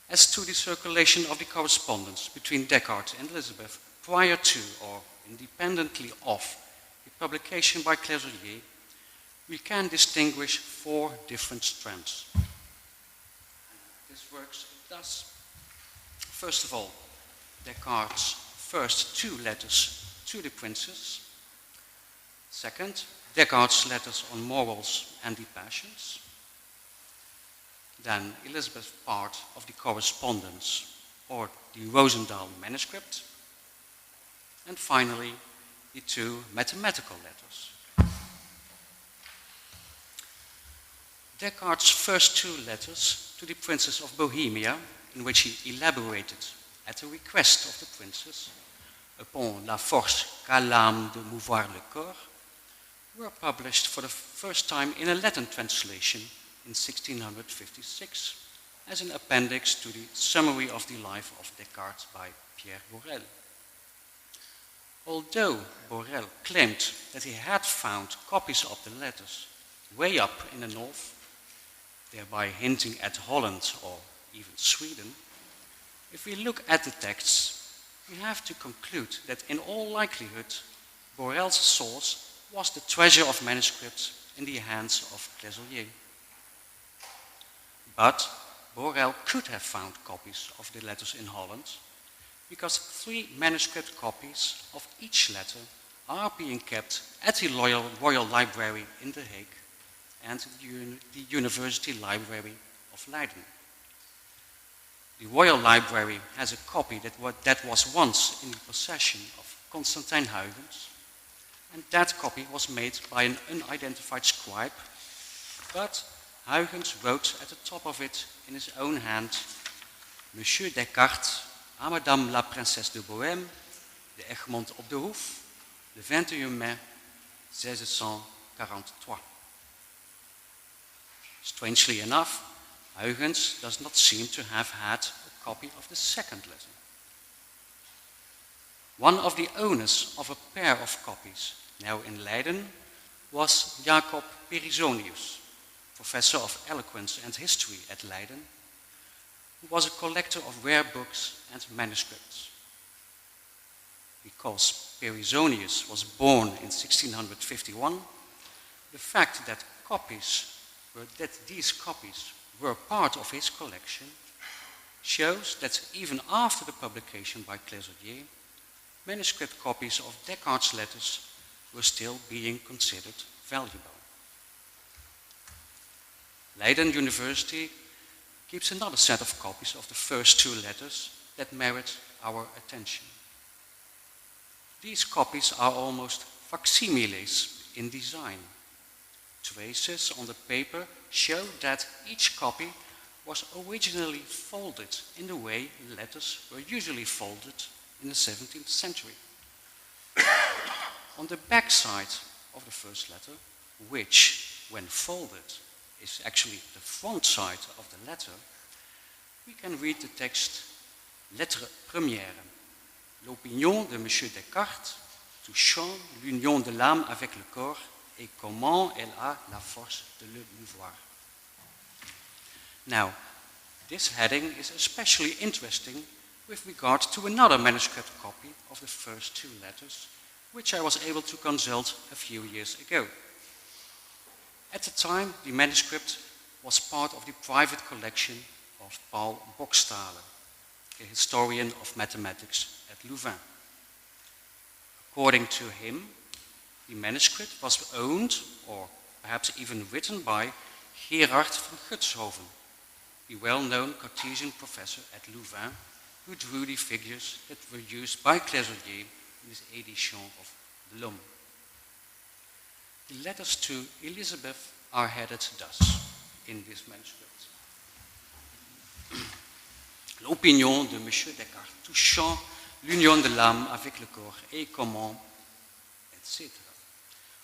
As to the circulation of the correspondence between Descartes and Elizabeth prior to or independently of the publication by Clésurier, we can distinguish 4 different strands. This works thus. First of all, Descartes' first 2 letters to the princess. Second, Descartes' letters on morals and the passions. Then Elizabeth's part of the correspondence or the Rosendahl manuscript. And finally, the 2 mathematical letters. Descartes' first two letters to the Princess of Bohemia, in which he elaborated, at the request of the princess, upon la force qu'a l'âme de mouvoir le corps, were published for the first time in a Latin translation in 1656 as an appendix to the Summary of the Life of Descartes by Pierre Borel. Although Borel claimed that he had found copies of the letters way up in the north, thereby hinting at Holland or even Sweden, if we look at the texts, we have to conclude that in all likelihood, Borel's source was the treasure of manuscripts in the hands of Clésorier. But Borel could have found copies of the letters in Holland, because 3 manuscript copies of each letter are being kept at the Royal Library in The Hague and the University Library of Leiden. The Royal Library has a copy that was once in the possession of Constantijn Huygens, and that copy was made by an unidentified scribe, but Huygens wrote at the top of it in his own hand, Monsieur Descartes à Madame la Princesse de Bohème, de Egmont op de Hoef, le 21 mai 1643. Strangely enough, Huygens does not seem to have had a copy of the second letter. One of the owners of a pair of copies, now in Leiden, was Jacob Perizonius, professor of eloquence and history at Leiden, who was a collector of rare books and manuscripts. Because Perizonius was born in 1651, the fact that these copies were part of his collection shows that even after the publication by Clésorier, manuscript copies of Descartes' letters were still being considered valuable. Leiden University keeps another set of copies of the first 2 letters that merit our attention. These copies are almost facsimiles in design. Traces on the paper show that each copy was originally folded in the way letters were usually folded in the 17th century. On the back side of the first letter, which, when folded, is actually the front side of the letter, we can read the text Lettre première. L'opinion de Monsieur Descartes touchant l'union de l'âme avec le corps et comment elle a la force de le mouvoir. Now, this heading is especially interesting with regard to another manuscript copy of the first 2 letters, which I was able to consult a few years ago. At the time, the manuscript was part of the private collection of Paul Bockstaller, a historian of mathematics at Louvain. According to him, the manuscript was owned, or perhaps even written by Gerard van Gutshoven, the well-known Cartesian professor at Louvain, who drew the figures that were used by Clésorier in his édition of L'Homme. The letters to Elizabeth are headed thus in this manuscript. L'opinion de Monsieur Descartes touchant l'union de l'âme avec le corps et comment, etc.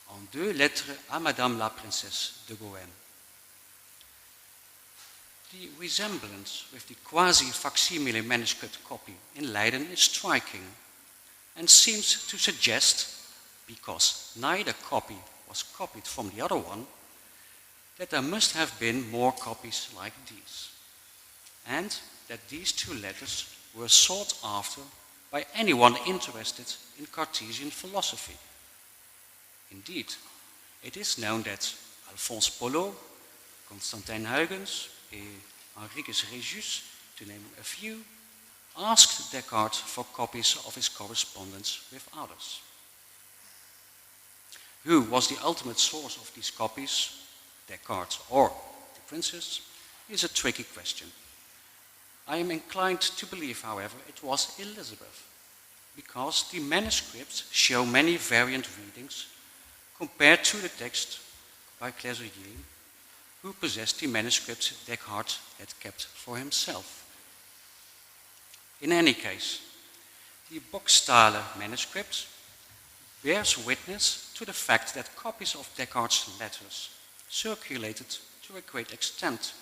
En 2 lettres à Madame la Princesse de Bohème. The resemblance with the quasi-facsimile manuscript copy in Leiden is striking and seems to suggest, because neither copy was copied from the other one, that there must have been more copies like these, and that these 2 letters were sought after by anyone interested in Cartesian philosophy. Indeed, it is known that Alphonse Polo, Constantijn Huygens, and Henricus Regius, to name a few, asked Descartes for copies of his correspondence with others. Who was the ultimate source of these copies, Descartes or the princess, is a tricky question. I am inclined to believe, however, it was Elizabeth, because the manuscripts show many variant readings compared to the text by Clésorier, who possessed the manuscript Descartes had kept for himself. In any case, the Bockstaele manuscript bears witness to the fact that copies of Descartes' letters circulated to a great extent.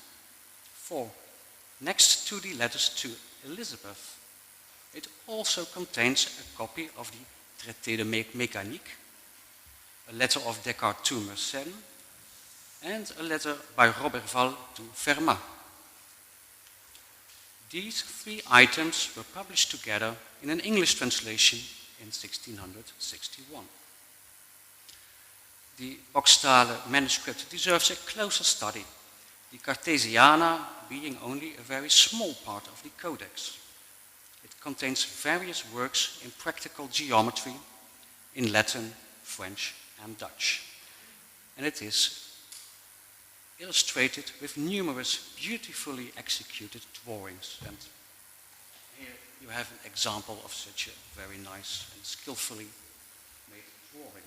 For next to the letters to Elizabeth, it also contains a copy of the Traité de Mécanique, a letter of Descartes to Mersenne, and a letter by Roberval to Fermat. These three items were published together in an English translation in 1661. The Bockstaele manuscript deserves a closer study, the Cartesiana being only a very small part of the codex. It contains various works in practical geometry in Latin, French, and Dutch. And it is illustrated with numerous beautifully executed drawings. And here you have an example of such a very nice and skillfully made drawing.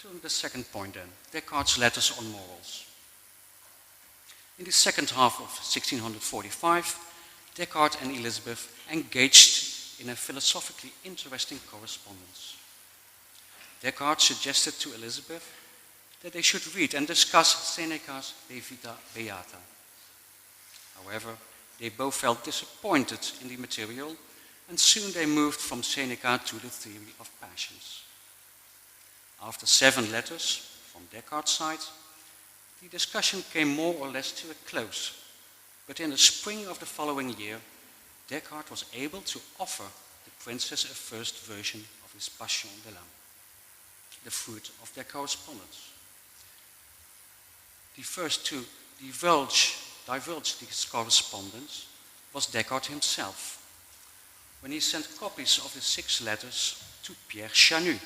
To the second point then, Descartes' letters on morals. In the second half of 1645, Descartes and Elizabeth engaged in a philosophically interesting correspondence. Descartes suggested to Elizabeth that they should read and discuss Seneca's De Vita Beata. However, they both felt disappointed in the material, and soon they moved from Seneca to the theory of passions. After 7 letters from Descartes' side, the discussion came more or less to a close, but in the spring of the following year, Descartes was able to offer the princess a first version of his Passion de l'âme, the fruit of their correspondence. The first to divulge this correspondence was Descartes himself, when he sent copies of the 6 letters to Pierre Chanu,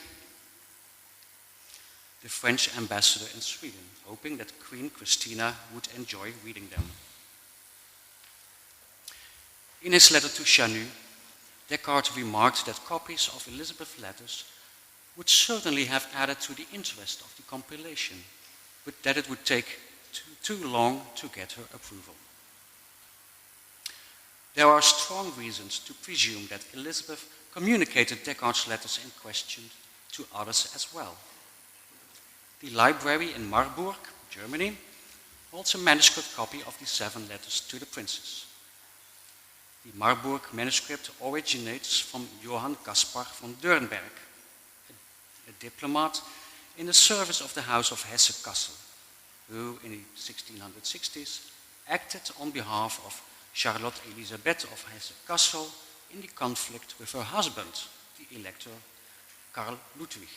the French ambassador in Sweden, hoping that Queen Christina would enjoy reading them. In his letter to Chanu, Descartes remarked that copies of Elizabeth's letters would certainly have added to the interest of the compilation, but that it would take too long to get her approval. There are strong reasons to presume that Elizabeth communicated Descartes' letters in question to others as well. The library in Marburg, Germany, holds a manuscript copy of the 7 letters to the princess. The Marburg manuscript originates from Johann Caspar von Dürnberg, a diplomat in the service of the House of Hesse-Kassel, who in the 1660s acted on behalf of Charlotte Elisabeth of Hesse-Kassel in the conflict with her husband, the Elector Karl Ludwig,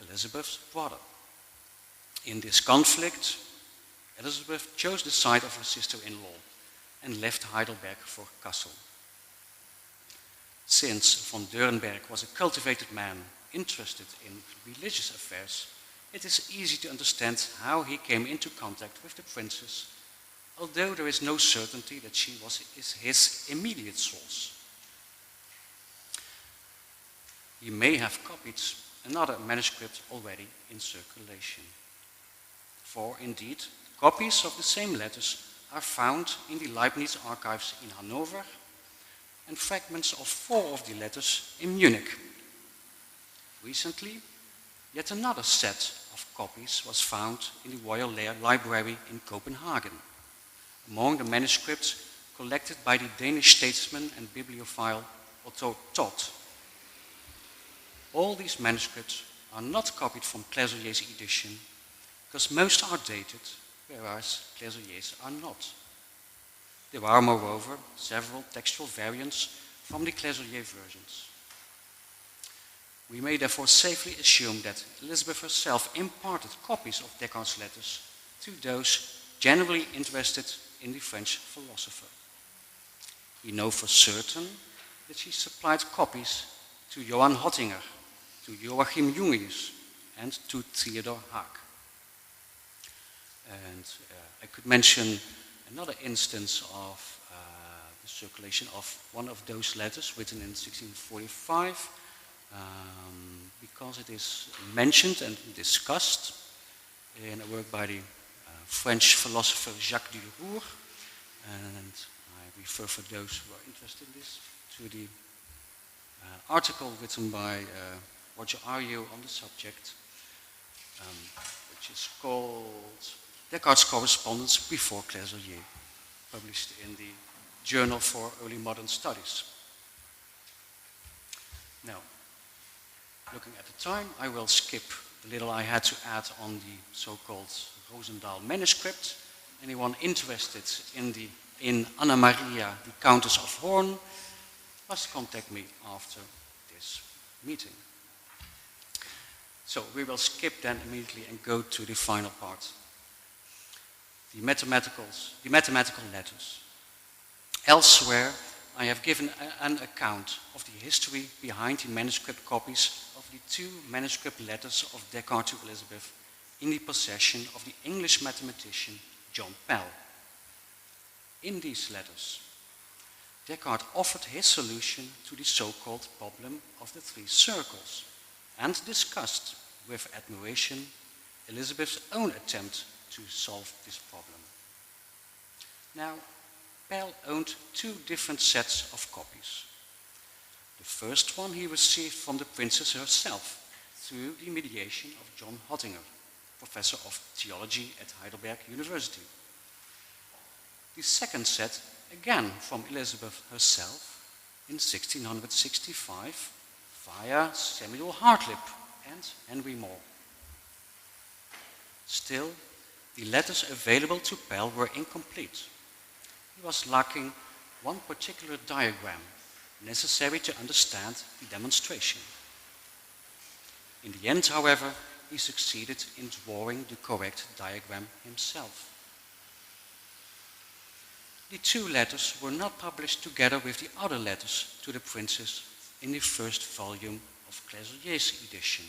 Elizabeth's brother. In this conflict, Elizabeth chose the side of her sister-in-law and left Heidelberg for Kassel. Since von Dürnberg was a cultivated man interested in religious affairs, it is easy to understand how he came into contact with the princess, although there is no certainty that she was his immediate source. He may have copied another manuscript already in circulation. For indeed, copies of the same letters are found in the Leibniz archives in Hanover, and fragments of 4 of the letters in Munich. Recently, yet another set of copies was found in the Royal Library in Copenhagen, among the manuscripts collected by the Danish statesman and bibliophile Otto Todt. All these manuscripts are not copied from Clézerier's edition, because most are dated, whereas Clézerier's are not. There are, moreover, several textual variants from the Clézerier versions. We may therefore safely assume that Elizabeth herself imparted copies of Descartes' letters to those generally interested in the French philosopher. We know for certain that she supplied copies to Johann Hottinger, to Joachim Jungius, and to Theodor Haag. And I could mention another instance of the circulation of one of those letters written in 1645 because it is mentioned and discussed in a work by the French philosopher Jacques Duroux, and I refer for those who are interested in this to the article written by Roger Arjo on the subject, which is called Descartes' Correspondence Before Clésorier, published in the Journal for Early Modern Studies. Now, looking at the time, I will skip the little I had to add on the so-called Rosendahl manuscript. Anyone interested in Anna Maria, the Countess of Horn, must contact me after this meeting. So we will skip then immediately and go to the final part. The mathematical letters. Elsewhere, I have given an account of the history behind the manuscript copies of the 2 manuscript letters of Descartes to Elizabeth in the possession of the English mathematician John Pell. In these letters, Descartes offered his solution to the so-called problem of the 3 circles and discussed with admiration Elizabeth's own attempt to solve this problem. Now, Pell owned 2 different sets of copies. The first one he received from the princess herself through the mediation of John Hottinger, professor of theology at Heidelberg University. The second set, again from Elizabeth herself, in 1665, via Samuel Hartlib and Henry Moore. Still, the letters available to Pell were incomplete. He was lacking one particular diagram necessary to understand the demonstration. In the end, however, he succeeded in drawing the correct diagram himself. The 2 letters were not published together with the other letters to the princess in the first volume of Clésorier's edition,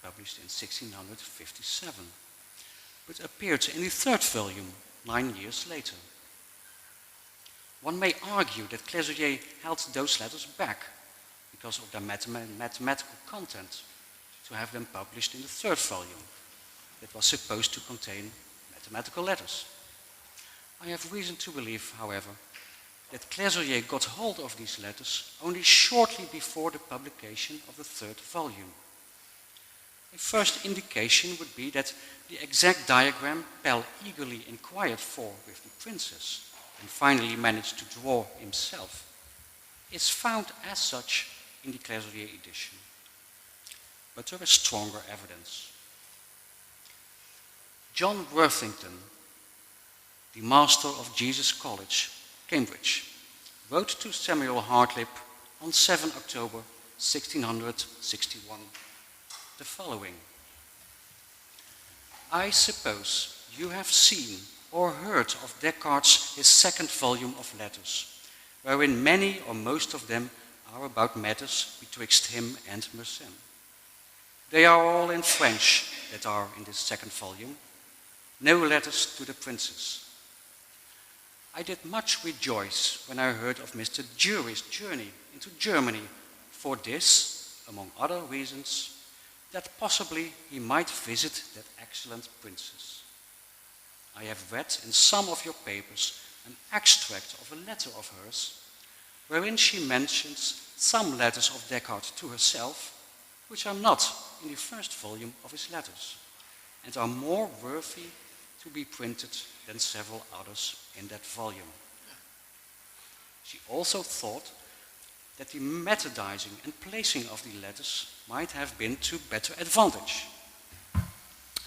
published in 1657, but appeared in the 3rd volume 9 years later. One may argue that Clésorier held those letters back because of their mathematical content to have them published in the 3rd volume that was supposed to contain mathematical letters. I have reason to believe, however, that Clésorier got hold of these letters only shortly before the publication of the 3rd volume. A first indication would be that the exact diagram Pell eagerly inquired for with the princess and finally managed to draw himself is found as such in the Clésorier edition. But there is stronger evidence. John Worthington, the master of Jesus College, Cambridge, wrote to Samuel Hartlib on 7 October 1661 the following: I suppose you have seen or heard of Descartes' his 2nd volume of letters, wherein many or most of them are about matters betwixt him and Mersenne. They are all in French that are in this 2nd volume, no letters to the princess. I did much rejoice when I heard of Mr. Jury's journey into Germany for this, among other reasons, that possibly he might visit that excellent princess. I have read in some of your papers an extract of a letter of hers, wherein she mentions some letters of Descartes to herself, which are not in the 1st volume of his letters, and are more worthy to be printed than several others in that volume. She also thought that the methodizing and placing of the letters might have been to better advantage.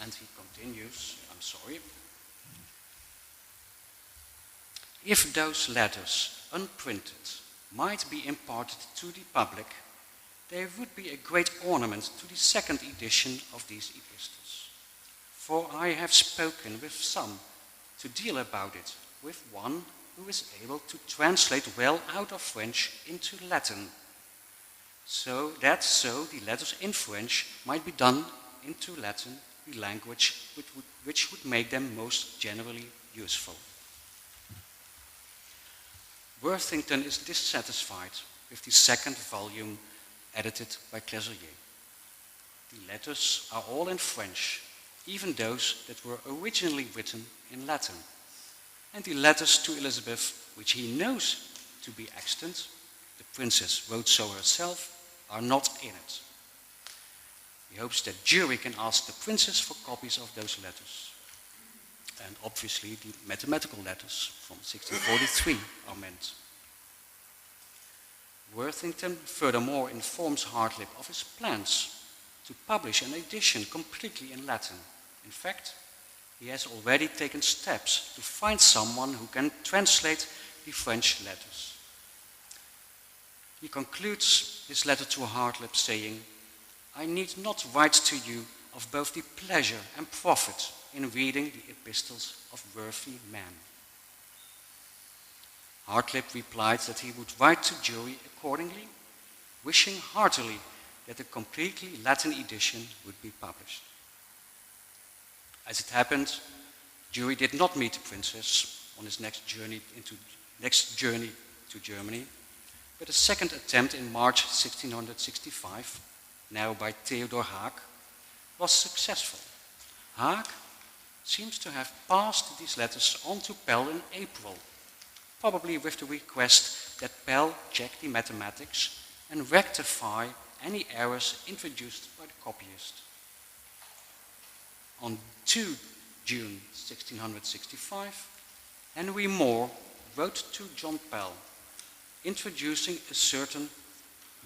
And he continues, I'm sorry. If those letters, unprinted, might be imparted to the public, they would be a great ornament to the 2nd edition of these epistles. For I have spoken with some to deal about it, with one who is able to translate well out of French into Latin, so that the letters in French might be done into Latin, the language which would make them most generally useful. Worthington is dissatisfied with the 2nd volume edited by Clésorier. The letters are all in French, even those that were originally written in Latin. And the letters to Elizabeth, which he knows to be extant, the princess wrote so herself, are not in it. He hopes that jury can ask the princess for copies of those letters. And obviously the mathematical letters from 1643 are meant. Worthington furthermore informs Hartlib of his plans to publish an edition completely in Latin. In fact, he has already taken steps to find someone who can translate the French letters. He concludes his letter to Hartlib saying, "I need not write to you of both the pleasure and profit in reading the epistles of worthy men." Hartlib replied that he would write to jury accordingly, wishing heartily that a completely Latin edition would be published. As it happened, jury did not meet the princess on his next journey to Germany, but a second attempt in March 1665, now by Theodor Haak, was successful. Haak seems to have passed these letters on to Pell in April, probably with the request that Pell check the mathematics and rectify any errors introduced by the copyist. On 2 June 1665, Henry Moore wrote to John Pell, introducing a certain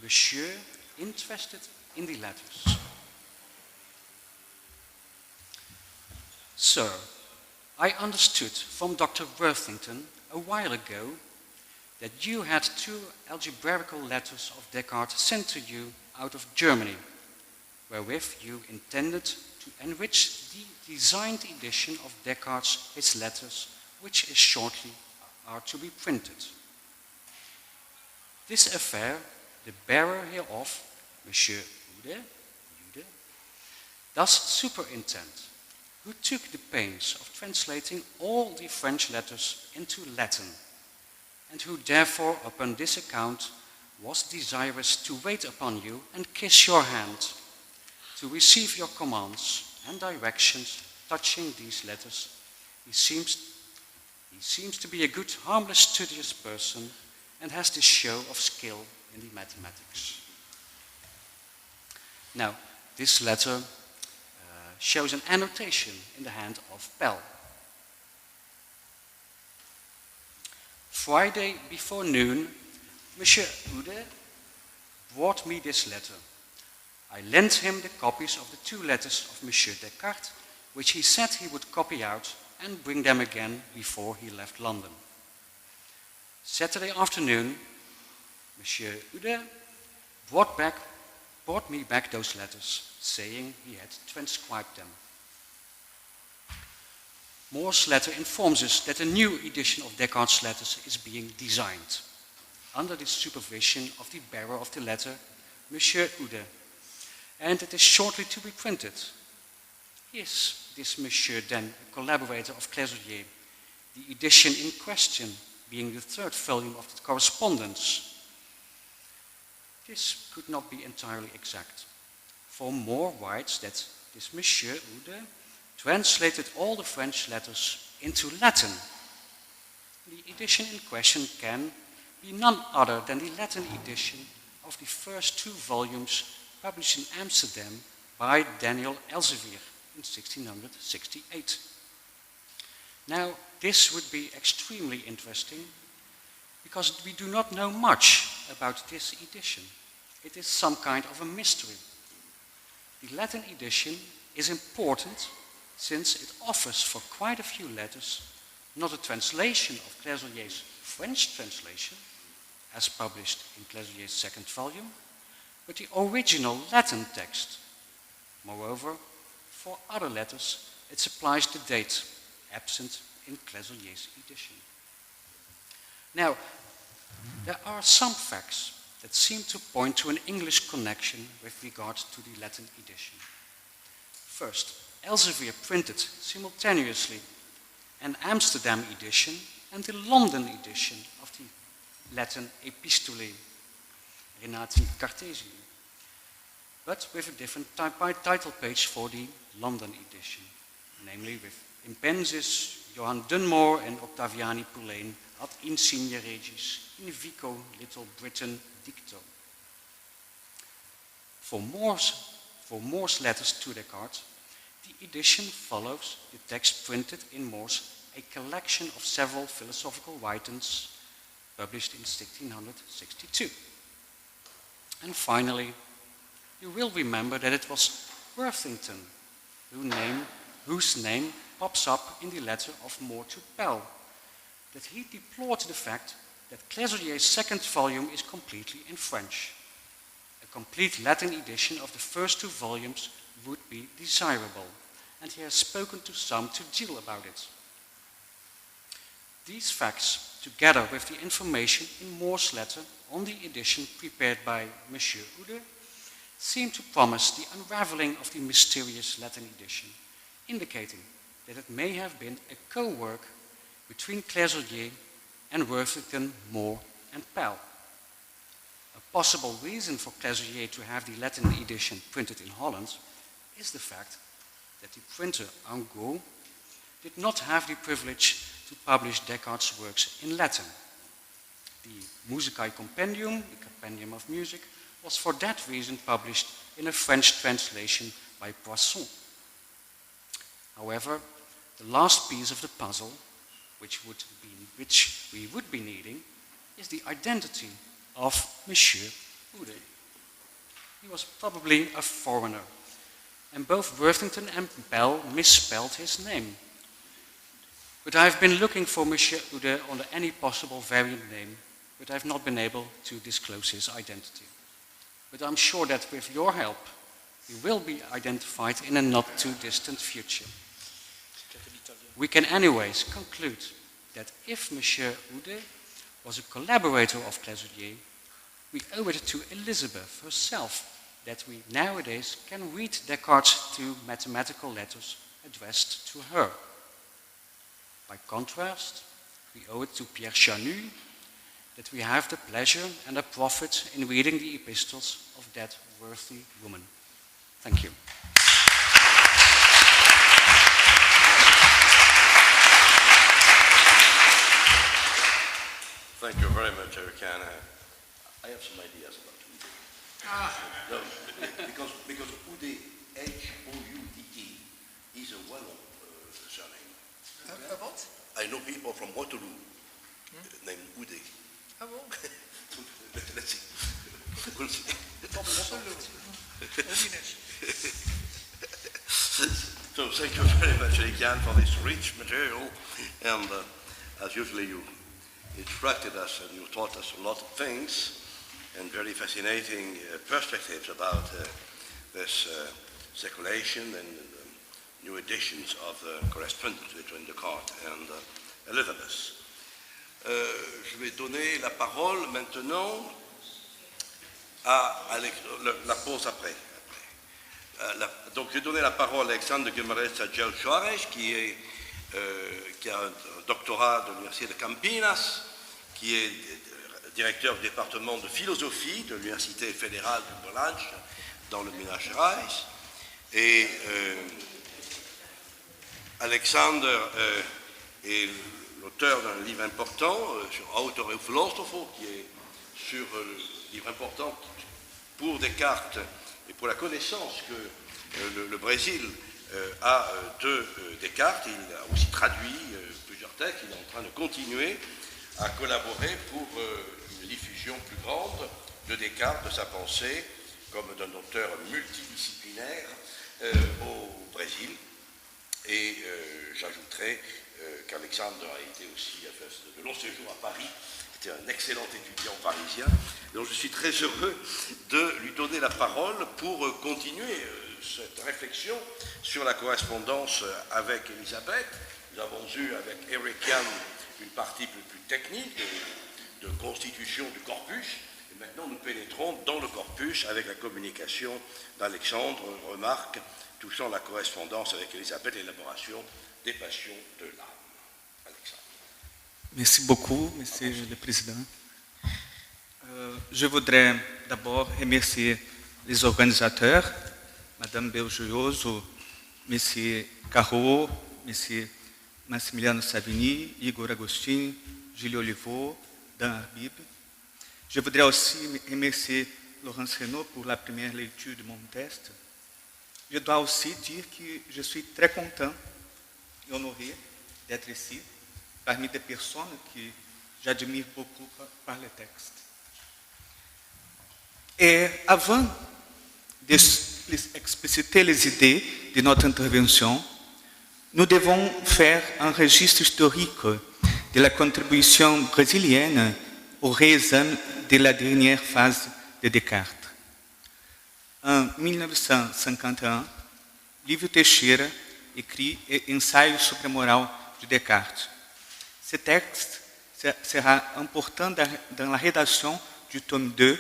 monsieur interested in the letters. "Sir, I understood from Dr. Worthington a while ago that you had 2 algebraical letters of Descartes sent to you out of Germany, wherewith you intended to enrich the designed edition of Descartes' his letters, which is shortly are to be printed. This affair, the bearer hereof, Monsieur Ude, does superintend, who took the pains of translating all the French letters into Latin, and who therefore upon this account was desirous to wait upon you and kiss your hand, to receive your commands and directions touching these letters. He seems to be a good, harmless, studious person, and has the show of skill in the mathematics." Now, this letter shows an annotation in the hand of Pell. "Friday before noon, Monsieur Ude brought me this letter. I lent him the copies of the 2 letters of Monsieur Descartes, which he said he would copy out and bring them again before he left London. Saturday afternoon, Monsieur Ude brought me back those letters, saying he had transcribed them." Moore's letter informs us that a new edition of Descartes' letters is being designed, under the supervision of the bearer of the letter, Monsieur Ude, and it is shortly to be printed. Is this Monsieur then a collaborator of Clésorier, the edition in question being the 3rd volume of the correspondence? This could not be entirely exact, for Moore writes that this Monsieur Ude translated all the French letters into Latin. The edition in question can be none other than the Latin edition of the first 2 volumes published in Amsterdam by Daniel Elsevier in 1668. Now, this would be extremely interesting because we do not know much about this edition. It is some kind of a mystery. The Latin edition is important since it offers for quite a few letters not a translation of Clésorier's French translation, as published in Clésorier's 2nd volume, but the original Latin text. Moreover, for other letters, it supplies the date, absent in Clésorier's edition. Now, there are some facts that seem to point to an English connection with regard to the Latin edition. First, Elsevier printed simultaneously an Amsterdam edition and the London edition of the Latin Epistolae Renati Cartesii, but with a different title page for the London edition, namely with Impensis, Johann Dunmore and Octaviani Pulain ad Insigne Regis in Vico, Little Britain, dicto. For More's letters to Descartes, the edition follows the text printed in More's A Collection of Several Philosophical Writings, published in 1662. And finally, you will remember that it was Worthington whose name pops up in the letter of More to Pell, that he deplored the fact that Clésier's second volume is completely in French. A complete Latin edition of the first 2 volumes would be desirable, and he has spoken to some to Gilles about it. These facts, together with the information in More's letter on the edition prepared by Monsieur Oude, seem to promise the unraveling of the mysterious Latin edition, indicating that it may have been a co-work between Clésirier and Worthington, More and Pell. A possible reason for Clésirier to have the Latin edition printed in Holland is the fact that the printer Angot did not have the privilege to publish Descartes' works in Latin. The Musicae Compendium, the Compendium of Music, was for that reason published in a French translation by Poisson. However, the last piece of the puzzle, which we would be needing, is the identity of Monsieur Oude. He was probably a foreigner, and both Worthington and Pell misspelled his name. But I've been looking for Monsieur Oude under any possible variant name, but I've not been able to disclose his identity. But I'm sure that with your help, he will be identified in a not too distant future. We can anyways conclude that if Monsieur Oude was a collaborator of Clésirier, we owe it to Elizabeth herself that we nowadays can read Descartes' 2 mathematical letters addressed to her. By contrast, we owe it to Pierre Chanu that we have the pleasure and the profit in reading the epistles of that worthy woman. Thank you. Thank you very much, Erican. I have some ideas about Oude. No, because Oude, H-O-U-D-E, is a well-known surname. What? I know people from Waterloo named Oude. Ah bon? Let's see. We'll see. So thank you very much, Erican, for this rich material. And as usually you instructed us and you taught us a lot of things and very fascinating perspectives about this circulation and new editions of the correspondence between Descartes and Elizabeth. Je vais donner la parole maintenant à la pause après. Donc je vais donner la parole à Alexandre Guimarães Agel Soares qui a un doctorat de l'Université de Campinas, qui est directeur du département de philosophie de l'Université fédérale de Berlânge dans le Minas Gerais. Et Alexander est l'auteur d'un livre important sur Autor et Philosopho, qui est sur un livre important pour Descartes et pour la connaissance que le Brésil a de Descartes. Il a aussi traduit plusieurs textes. Il est en train de continuer à collaborer pour une diffusion plus grande de Descartes, de sa pensée, comme d'un auteur multidisciplinaire au Brésil. Et j'ajouterai qu'Alexandre a été aussi à faire de longs séjours à Paris, était un excellent étudiant parisien. Donc je suis très heureux de lui donner la parole pour continuer cette réflexion sur la correspondance avec Elisabeth. Nous avons eu avec Eric Yan une partie plus technique de constitution du corpus. Et maintenant nous pénétrons dans le corpus avec la communication d'Alexandre, remarque touchant la correspondance avec Elisabeth, l'élaboration des passions de l'âme. Alexandre. Merci beaucoup, Monsieur le Président. Je voudrais d'abord remercier les organisateurs, Madame Belgioso, Monsieur Carreau, Monsieur Massimiliano Savini, Igor Agostini, Gilles Oliveau, Dan Arbib. Je voudrais aussi remercier Laurence Renaud pour la première lecture de mon texte. Je dois aussi dire que je suis très content et honoré d'être ici, parmi des personnes que j'admire beaucoup par le texte. Et avant d'expliciter les idées de notre intervention, nous devons faire un registre historique de la contribution brésilienne au réexamen de la dernière phase de Descartes. En 1951, Lívio Teixeira écrit Ensaio sobre a moral de Descartes. Ce texte sera important dans la rédaction du tome 2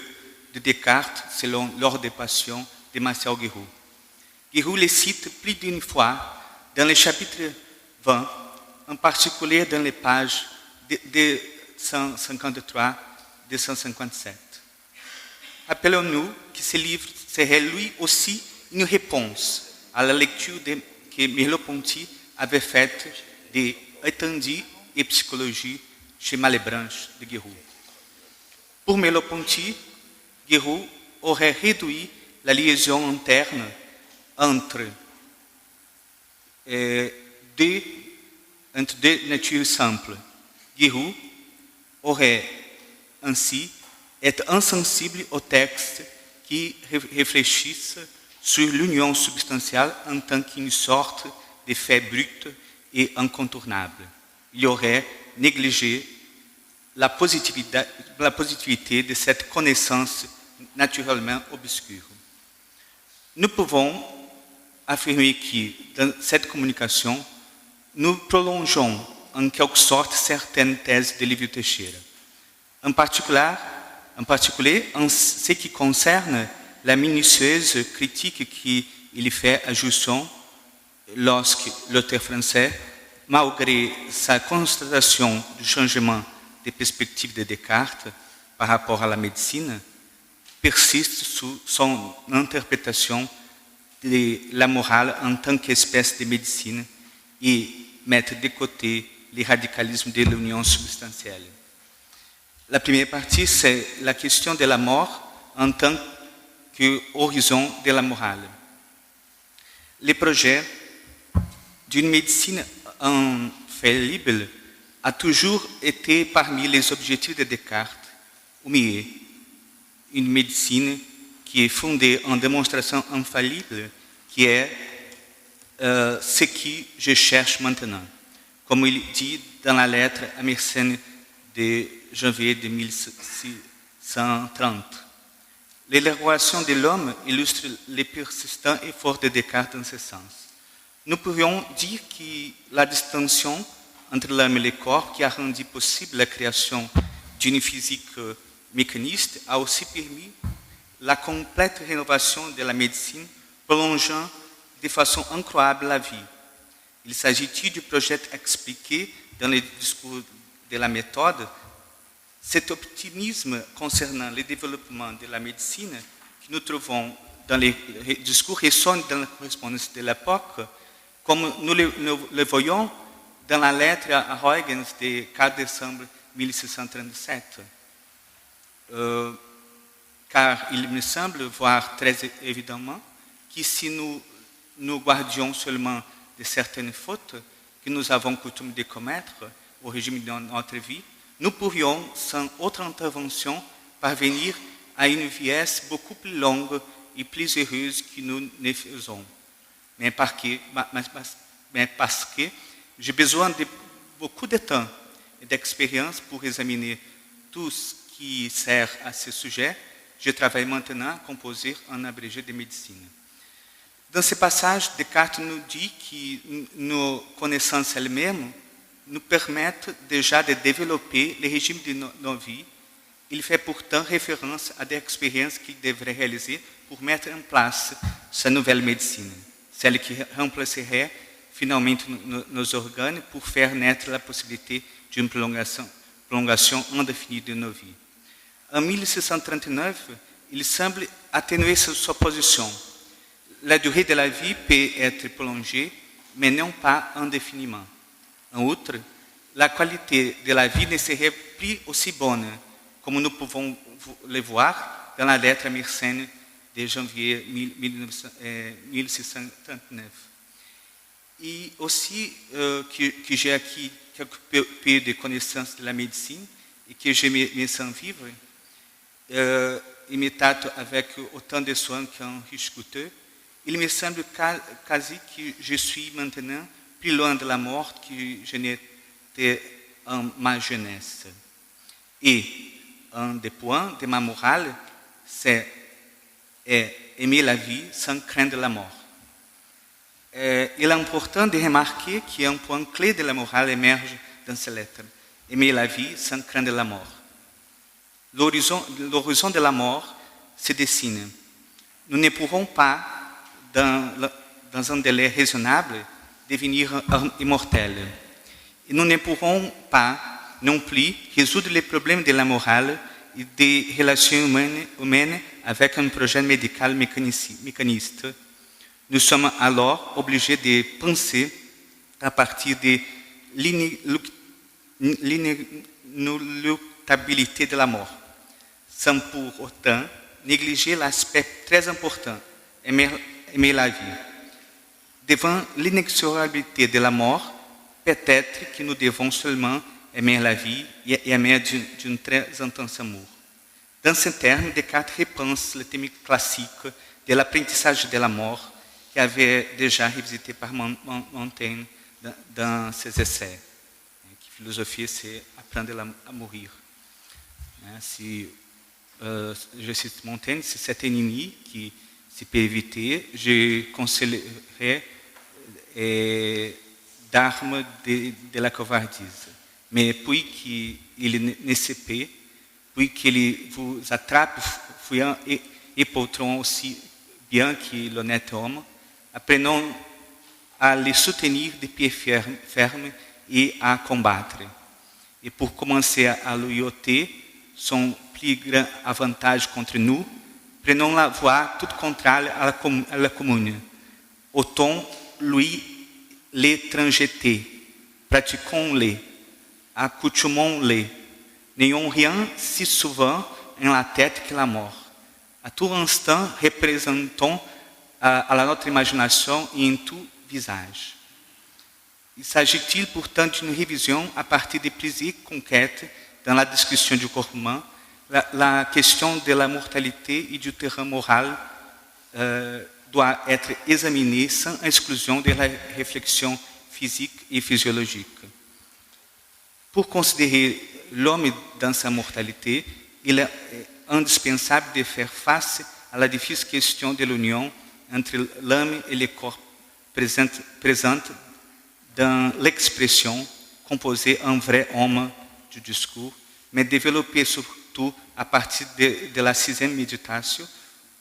de Descartes selon l'ordre des passions de Marcel Guiraud. Guiraud les cite plus d'une fois dans le chapitre 20, en particulier dans les pages de 153 de 157. Rappelons-nous que ce livre serait lui aussi une réponse à la lecture que Merleau-Ponty avait faite de Étendue et psychologie chez Malebranche de Guiraud. Pour Merleau-Ponty, Guiraud aurait réduit la liaison interne entre deux natures simples. Guiraud aurait ainsi été insensible aux textes qui réfléchissent sur l'union substantielle en tant qu'une sorte de fait brut et incontournable. Il aurait négligé la positivité de cette connaissance naturellement obscure. Nous pouvons affirmer que dans cette communication, nous prolongeons en quelque sorte certaines thèses de Lívio Teixeira. En particulier en ce qui concerne la minutieuse critique qu'il fait à Jusson lorsque l'auteur français, malgré sa constatation du changement de perspective de Descartes par rapport à la médecine, persiste sur son interprétation de la morale en tant qu'espèce de médecine et mettre de côté le radicalisme de l'union substantielle. La première partie, c'est la question de la mort en tant qu'horizon de la morale. Le projet d'une médecine infaillible a toujours été parmi les objectifs de Descartes, ou mieux, une médecine qui est fondée en démonstration infallible, qui est ce que je cherche maintenant. Comme il dit dans la lettre à Mersenne de janvier de 1630. L'élaboration de l'homme illustre les persistants efforts de Descartes dans ce sens. Nous pourrions dire que la distinction entre l'homme et le corps qui a rendu possible la création d'une physique mécaniste a aussi permis la complète rénovation de la médecine, prolongeant de façon incroyable la vie. Il s'agit du projet expliqué dans le discours de la méthode. Cet optimisme concernant le développement de la médecine que nous trouvons dans les discours résonne dans la correspondance de l'époque, comme nous le voyons dans la lettre à Huygens de 4 décembre 1637. Car il me semble voir très évidemment que si nous guardions seulement de certaines fautes que nous avons coutume de commettre au régime de notre vie, nous pourrions, sans autre intervention, parvenir à une vieillesse beaucoup plus longue et plus heureuse que nous ne faisons. Mais parce que j'ai besoin de beaucoup de temps et d'expérience pour examiner tout ce qui sert à ce sujet, je travaille maintenant à composer un abrégé de médecine. Dans ce passage, Descartes nous dit que nos connaissances elles-mêmes nous permettent déjà de développer le régime de nos vies. Il fait pourtant référence à des expériences qu'il devrait réaliser pour mettre en place sa nouvelle médecine, celle qui remplacerait finalement nos organes pour faire naître la possibilité d'une prolongation indéfinie de nos vies. En 1639, il semble atténuer sa position. La durée de la vie peut être prolongée, mais non pas indéfiniment. En outre, la qualité de la vie ne serait plus aussi bonne, comme nous pouvons le voir dans la lettre à Mersenne de janvier 1639. Et aussi que j'ai acquis quelques peu de connaissances de la médecine et que je me sens vivre, et me traite avec autant de soins qu'un riche coûteux, il me semble quasi que je suis maintenant plus loin de la mort que je n'étais en ma jeunesse. Et un des points de ma morale, c'est aimer la vie sans craindre la mort. Il est important de remarquer qu'un point clé de la morale émerge dans ces lettres. Aimer la vie sans craindre la mort. L'horizon de la mort se dessine. Nous ne pourrons pas, dans un délai raisonnable, devenir immortels. Et nous ne pourrons pas non plus résoudre les problèmes de la morale et des relations humaines avec un projet médical mécaniste. Nous sommes alors obligés de penser à partir de l'inéluctabilité de la mort, sans pour autant négliger l'aspect très important, aimer la vie. Devant l'inexorabilité de la mort, peut-être que nous devons seulement aimer la vie et aimer d'un très intense amour. Dans ce terme, Descartes repense le thème classique de l'apprentissage de la mort, qui avait déjà revisité par Montaigne dans ses essais. Philosophie, c'est apprendre à mourir. Si je cite Montaigne, c'est cet ennemi qui se peut éviter, je conseillerais d'armes de la covardise. Mais puis qu'il ne se peut, puis qu'il vous attrape, fuyant et poltron aussi bien que l'honnête homme, apprenons à les soutenir de pied ferme et à combattre. Et pour commencer à loyauter, son plus grand avantage contre nous, prenons la voie toute contraire à la commune. Autant lui l'étrangeté, pratiquons-les, accoutumons-les, n'ayons rien si souvent en la tête que la mort. À tout instant, représentons à notre imagination et en tout visage. Il s'agit-il pourtant d'une révision à partir des plaisirs concrets dans la discussion du corps humain, la question de la mortalité et du terrain moral doit être examinée sans exclusion de la réflexion physique et physiologique. Pour considérer l'homme dans sa mortalité, il est indispensable de faire face à la difficile question de l'union entre l'âme et le corps présente dans l'expression composée en vrai homme du discours, mais développée surtout à partir de la 6e méditation,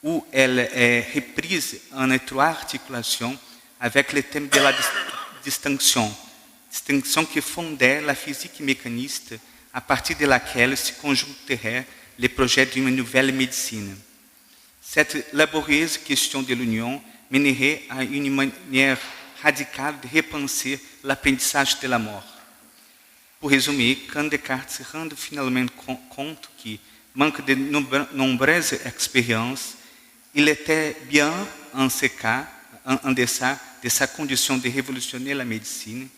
où elle est reprise en étroite articulation avec le thème de la distinction qui fondait la physique mécaniste, à partir de laquelle se conjuguerait le projet d'une nouvelle médecine. Cette laborieuse question de l'union mènerait à une manière radicale de repenser l'apprentissage de la mort. Pour résumer, quand Descartes se rend finalement compte que, manque de nombreuses expériences, il était bien en ce cas, en deçà de sa condition de révolutionner la médecine,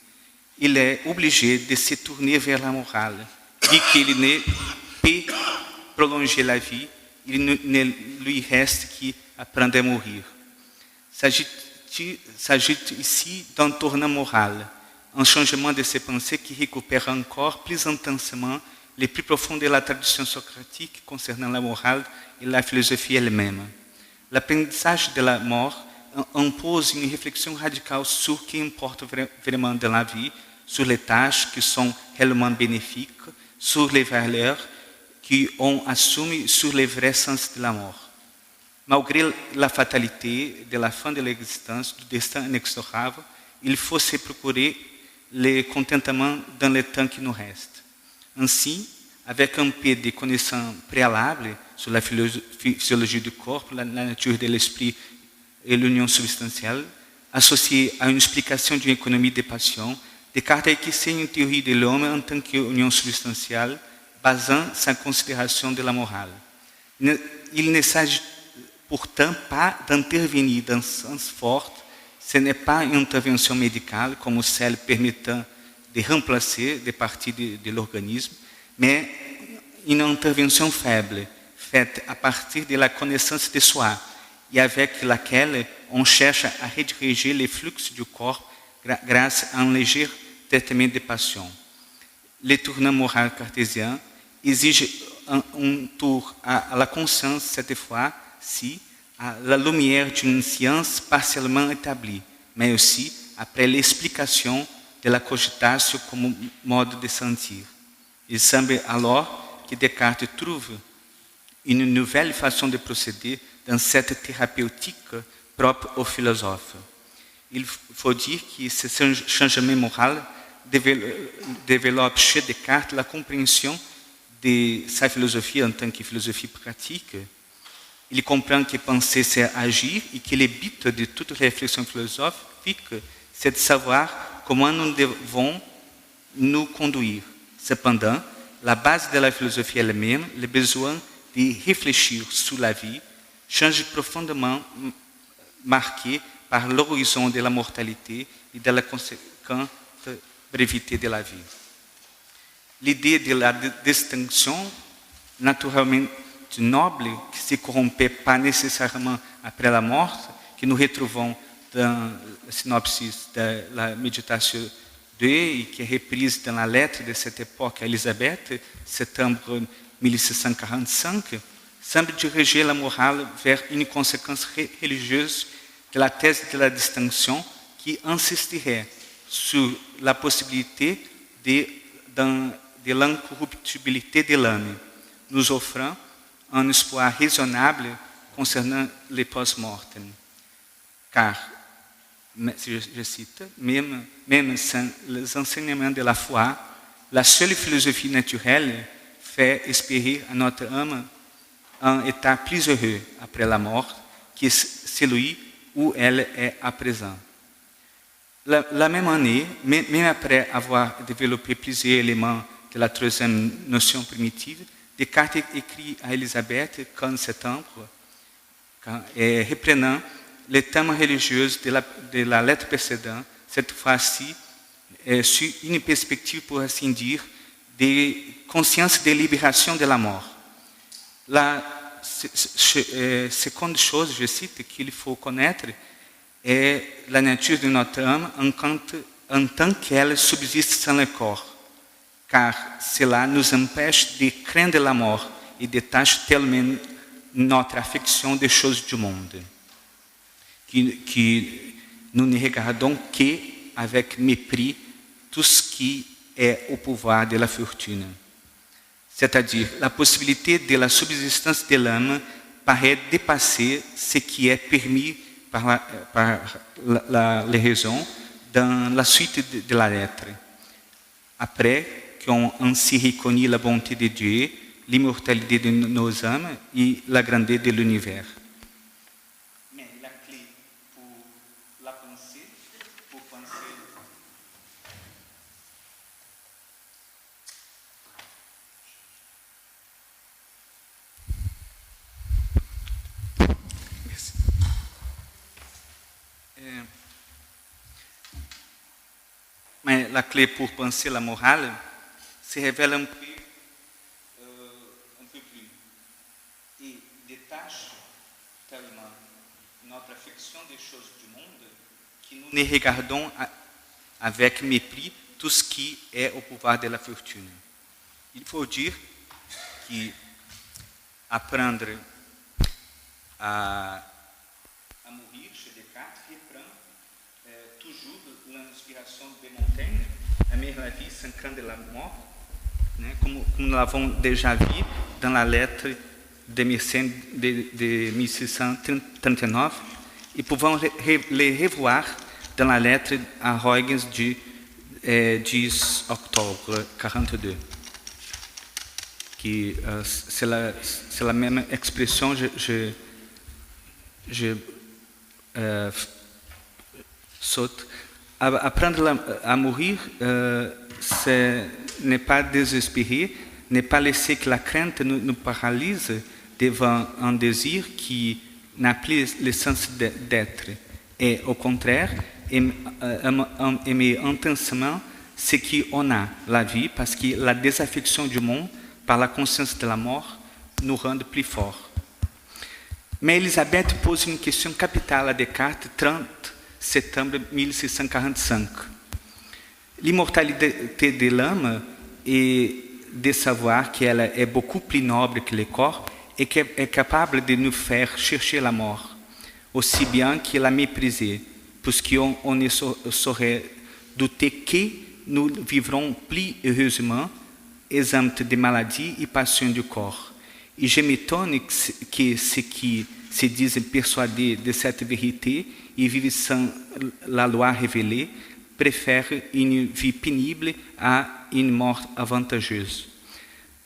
il est obligé de se tourner vers la morale, dit qu'il ne peut prolonger la vie, il ne lui reste qu'apprendre à mourir. S'agit ici d'un tournant moral, un changement de ses pensées qui récupère encore plus intensément les plus profonds de la tradition socratique concernant la morale et la philosophie elle-même. L'apprentissage de la mort impose une réflexion radicale sur ce qui importe vraiment dans la vie, sur les tâches qui sont réellement bénéfiques, sur les valeurs qu'on assume, sur le vrai sens de la mort. Malgré la fatalité de la fin de l'existence, du destin inexorable, il faut se procurer le contentement dans le temps qui nous reste. Ainsi, avec un peu de connaissances préalables sur la physiologie du corps, la nature de l'esprit et l'union substantielle, associée à une explication d'une économie des passions, Descartes a équissé une théorie de l'homme en tant qu'union substantielle, basant sa considération de la morale. Il ne s'agit pourtant pas d'intervenir dans ce sens fort, ce n'est pas une intervention médicale comme celle permettant de remplacer des parties de l'organisme, mais une intervention faible, faite à partir de la connaissance de soi et avec laquelle on cherche à rediriger les flux du corps grâce à un léger traitement des passions. Le tournant moral cartésien exige un tour à la conscience, cette fois-ci, à la lumière d'une science partiellement établie, mais aussi après l'explication de la cogitation comme mode de sentir. Il semble alors que Descartes trouve une nouvelle façon de procéder dans cette thérapeutique propre aux philosophes. Il faut dire que ce changement moral développe chez Descartes la compréhension de sa philosophie en tant que philosophie pratique. Il comprend que penser, c'est agir et que le but de toute réflexion philosophique, c'est de savoir comment nous devons nous conduire. Cependant, la base de la philosophie elle-même, le besoin de réfléchir sur la vie, change profondément, marqué par l'horizon de la mortalité et de la conséquente brevité de la vie. L'idée de la distinction, naturellement noble, qui ne se corrompait pas nécessairement après la mort, que nous retrouvons dans la synopsis de la méditation 2 et qui est reprise dans la lettre de cette époque à Élisabeth, septembre 1645, semble diriger la morale vers une conséquence religieuse de la thèse de la distinction qui insisterait sur la possibilité de l'incorruptibilité de l'âme, nous offrant un espoir raisonnable concernant les post-mortem. Car, je cite, même sans les enseignements de la foi, la seule philosophie naturelle fait espérer à notre âme un état plus heureux après la mort que celui où elle est à présent. La même année, même après avoir développé plusieurs éléments de la troisième notion primitive, Descartes écrit à Élisabeth qu'en septembre, reprenant les thèmes religieux de la lettre précédente, cette fois-ci sur une perspective, pour ainsi dire, de conscience de libération de la mort. La seconde chose, je cite, qu'il faut connaître est la nature de notre âme en tant qu'elle subsiste sans le corps, car cela nous empêche de craindre la mort et détache tellement notre affection des choses du monde, que nous ne regardons qu'avec mépris tout ce qui est au pouvoir de la fortune. C'est-à-dire, la possibilité de la subsistance de l'âme paraît dépasser ce qui est permis par la raison dans la suite de la lettre. Après qu'on ainsi reconnu la bonté de Dieu, l'immortalité de nos âmes et la grandeur de l'univers. Mais la clé pour la pensée, pour penser... Merci. Mais la clé pour penser la morale se révèle un peu plus et détache tellement notre affection des choses du monde que nous ne regardons avec mépris tout ce qui est au pouvoir de la fortune. Il faut dire qu'apprendre à mourir chez Descartes reprend toujours l'inspiration de Montaigne, aimer la vie sans craindre la mort, né, comme nous l'avons déjà vu dans la lettre de 1639, et pouvons les revoir dans la lettre à Huygens du 10 octobre 1942. c'est la même expression, je saute. Apprendre à mourir, ce n'est pas désespérer, n'est pas laisser que la crainte nous paralyse devant un désir qui n'a plus le sens d'être. Et au contraire, aimer intensément ce qu'on a, la vie, parce que la désaffection du monde par la conscience de la mort nous rend plus forts. Mais Elisabeth pose une question capitale à Descartes, 30 septembre 1645. L'immortalité de l'âme est de savoir qu'elle est beaucoup plus noble que le corps et qu'elle est capable de nous faire chercher la mort, aussi bien que la mépriser, puisqu'on ne saurait douter que nous vivrons plus heureusement, exempts de maladies et passions du corps. Et je m'étonne que ceux qui se disent persuadés de cette vérité et vivent sans la loi révélée préfèrent une vie pénible à une mort avantageuse.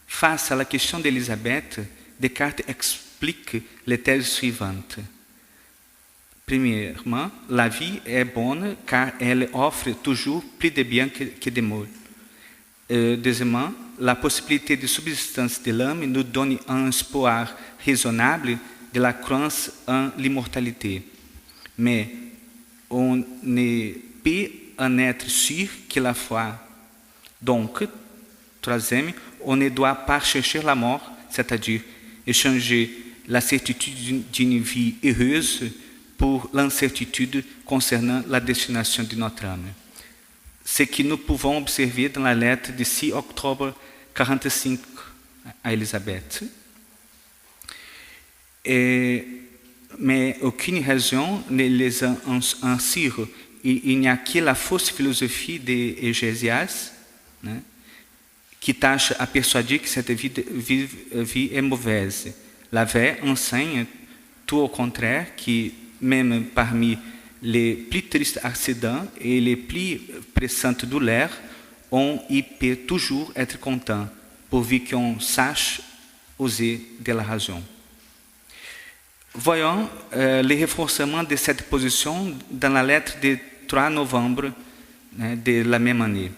Face à la question d'Elisabeth, Descartes explique les thèses suivantes. Premièrement, la vie est bonne car elle offre toujours plus de bien que de mal. Deuxièmement, la possibilité de subsistance de l'âme nous donne un espoir raisonnable de la croyance en l'immortalité. Mais on ne peut en être sûr que la foi. Donc, troisième, on ne doit pas chercher la mort, c'est-à-dire échanger la certitude d'une vie heureuse pour l'incertitude concernant la destination de notre âme. Ce que nous pouvons observer dans la lettre de 6 octobre 1945 à Elisabeth. Mais aucune raison ne les inspire. Il n'y a que la fausse philosophie d'Egésias, né, qui tâche à persuader que cette vie est mauvaise. La vraie enseigne tout au contraire, que même parmi les plus tristes accidents et les plus pressantes douleurs, on y peut toujours être content, pourvu qu'on sache user de la raison. Voyons le renforcement de cette position dans la lettre de 3 novembre de la même année.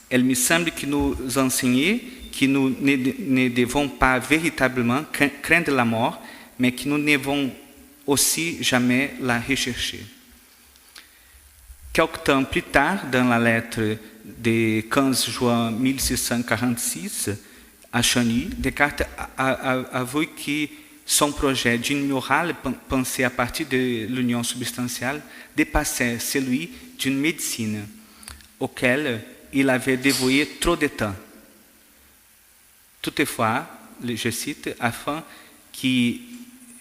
Elle me semble que nous enseigne que nous ne devons pas véritablement craindre la mort, mais que nous ne devons aussi jamais la rechercher. Quelque temps plus tard, dans la lettre de 15 juin 1646 à Chagny, Descartes avoue que son projet d'une morale pensée à partir de l'union substantielle dépassait celui d'une médecine auquel il avait dévoué trop de temps. Toutefois, je cite, afin qu'il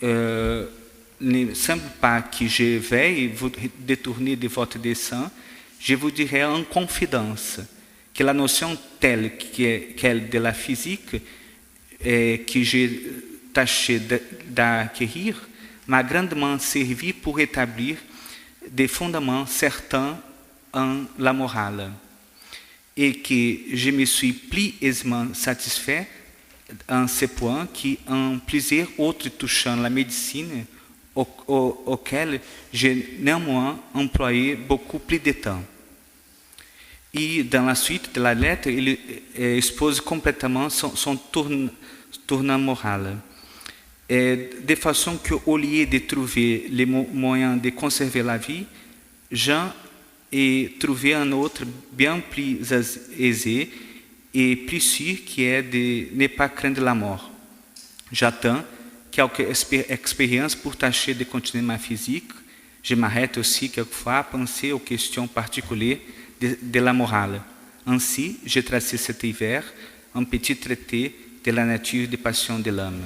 ne semble pas que je veuille vous détourner de votre dessein, je vous dirai en confidence que la notion telle qu'elle de la physique que j'ai tâché d'acquérir m'a grandement servi pour établir des fondements certains en la morale, et que je me suis plus aisément satisfait en ce point qu'en plusieurs autres touchant la médecine auquel j'ai néanmoins employé beaucoup plus de temps. Et dans la suite de la lettre, il expose complètement son tournant moral. Et de façon qu'au lieu de trouver les moyens de conserver la vie, Jean a trouvé un autre bien plus aisé et plus sûr qui est de ne pas craindre la mort. J'attends quelques expériences pour tâcher de continuer ma physique. Je m'arrête aussi quelquefois à penser aux questions particulières de la morale. Ainsi, j'ai tracé cet hiver un petit traité de la nature des passions de l'âme.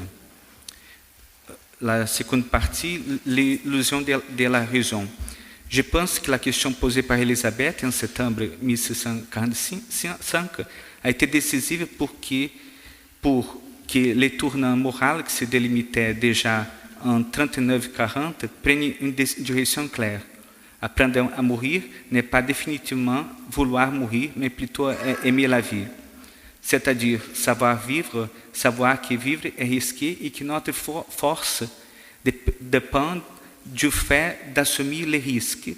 La seconde partie, l'illusion de la raison. Je pense que la question posée par Elisabeth en septembre 1645 a été décisive pour que le tournant moral qui se délimitait déjà en 39-40 prenne une direction claire. Apprendre à mourir n'est pas définitivement vouloir mourir, mais plutôt aimer la vie. c'est-à-dire savoir vivre, savoir que vivre est risqué et que notre force dépend du fait d'assumer les risques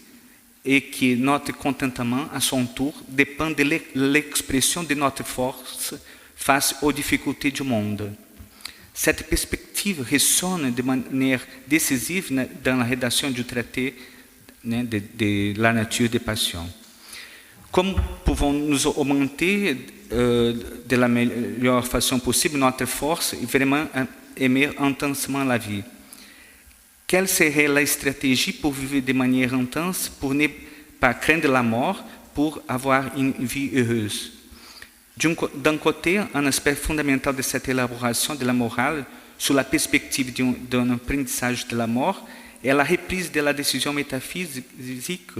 et que notre contentement, à son tour, dépend de l'expression de notre force face aux difficultés du monde. Cette perspective ressonne de manière décisive dans la rédaction du traité de la nature des passions. Comme pouvons-nous augmenter de la meilleure façon possible notre force et vraiment aimer intensément la vie? Quelle serait la stratégie pour vivre de manière intense, pour ne pas craindre la mort, pour avoir une vie heureuse? D'un côté, un aspect fondamental de cette élaboration de la morale sous la perspective d'un apprentissage de la mort est la reprise de la décision métaphysique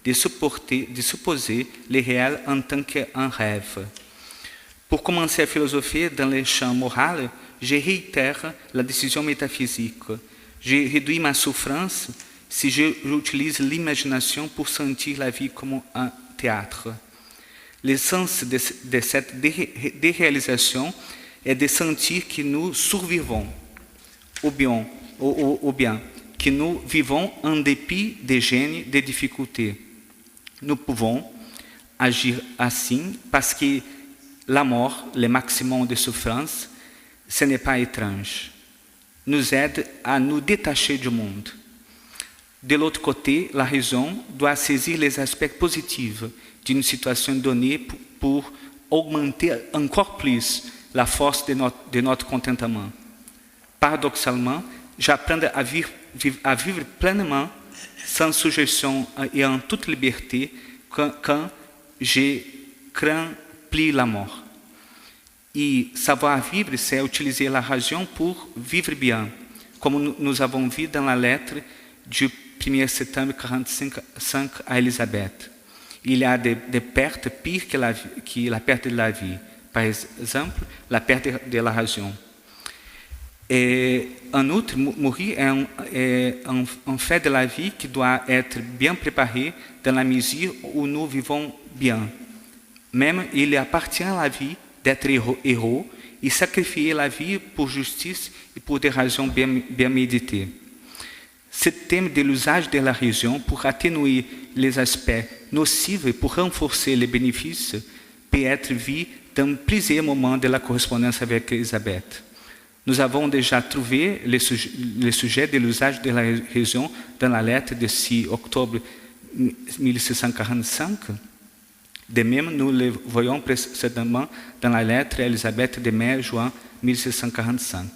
de supposer le réel en tant qu'un rêve. Pour commencer à philosopher dans le champ moral, je réitère la décision métaphysique. Je réduis ma souffrance si j'utilise l'imagination pour sentir la vie comme un théâtre. L'essence de cette déréalisation est de sentir que nous survivons au bien, que nous vivons en dépit des gênes, des difficultés. Nous pouvons agir ainsi parce que la mort, le maximum de souffrance, ce n'est pas étrange. Nous aide à nous détacher du monde. De l'autre côté, la raison doit saisir les aspects positifs d'une situation donnée pour augmenter encore plus la force de notre contentement. Paradoxalement, j'apprends à vivre pleinement, sans suggestion et en toute liberté, quand je crains plus la mort. Et savoir vivre, c'est utiliser la raison pour vivre bien, comme nous avons vu dans la lettre du 1er septembre 1945 à Elisabeth. Il y a des pertes pires que la perte de la vie. Par exemple, la perte de la raison. Et en outre, mourir est un fait de la vie qui doit être bien préparé dans la mesure où nous vivons bien. Même il appartient à la vie d'être héros et sacrifier la vie pour justice et pour des raisons bien méditées. Ce thème de l'usage de la raison pour atténuer les aspects nocifs et pour renforcer les bénéfices peut être vu dans plusieurs moments de la correspondance avec Elisabeth. Nous avons déjà trouvé le sujet de l'usage de la raison dans la lettre de 6 octobre 1645. De même, nous le voyons précédemment dans la lettre à Elisabeth de mai-juin 1645.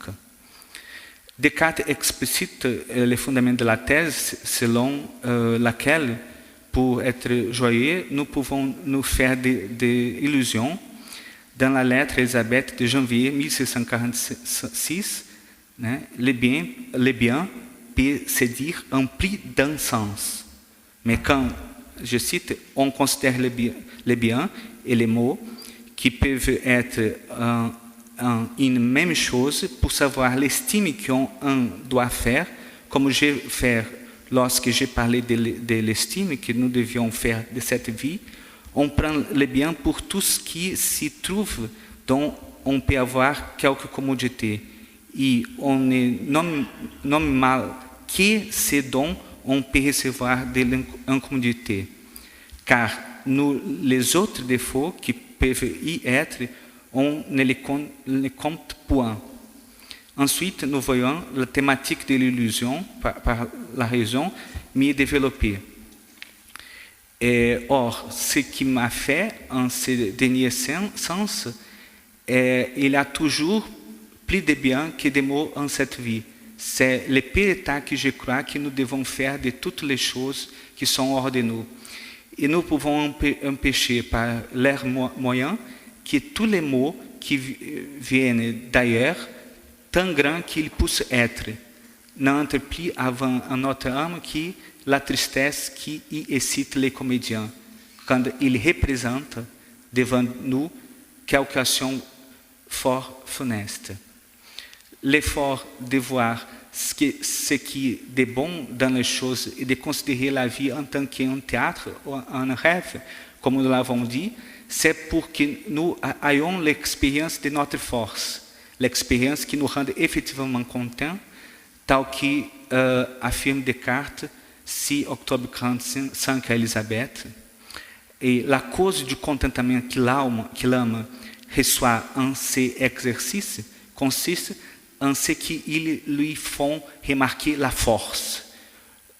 Descartes explicite le fondement de la thèse selon laquelle, pour être joyeux, nous pouvons nous faire des illusions. Dans la lettre à Elisabeth de janvier 1646, le bien peut se dire empli d'un sens. Mais quand, je cite, on considère le bien et les mots qui peuvent être une même chose pour savoir l'estime qu'on doit faire, comme je vais faire lorsque j'ai parlé de l'estime que nous devions faire de cette vie. On prend le bien pour tout ce qui s'y trouve dont on peut avoir quelque commodité. Et on ne nomme mal que ce dont on peut recevoir de l'incommodité. Car nous, les autres défauts qui peuvent y être, on ne les compte point. Ensuite, nous voyons la thématique de l'illusion par la raison mieux développée. Or, ce qui m'a fait en ce dernier sens, il y a toujours plus de bien que de maux en cette vie. C'est le pire état que je crois que nous devons faire de toutes les choses qui sont hors de nous. Et nous pouvons empêcher par l'air moyen que tous les maux qui viennent d'ailleurs, tant grands qu'ils puissent être, n'entrent plus avant en notre âme que la tristesse qui y excite les comédiens, quand ils représentent devant nous quelque action fort funeste. L'effort de voir ce qui est de bon dans les choses et de considérer la vie en tant qu'un théâtre ou un rêve, comme nous l'avons dit, c'est pour que nous ayons l'expérience de notre force, l'expérience qui nous rend effectivement contents, tal que affirme Descartes, 6 octobre 45 à Elisabeth. Et la cause du contentement que l'homme reçoit en ces exercices consiste en ce qu'ils lui font remarquer la force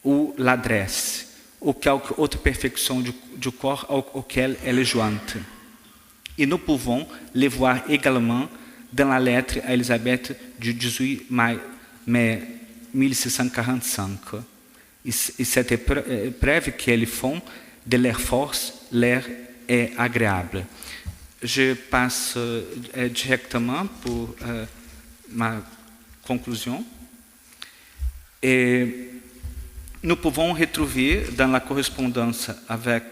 ou l'adresse ou quelque autre perfection du corps auquel elle est jointe. Et nous pouvons le voir également dans la lettre à Elisabeth du 18 mai 1645. Et cette épreuve qu'elles font de leur force, l'air est agréable. Je passe directement pour ma conclusion. Et nous pouvons retrouver dans la correspondance avec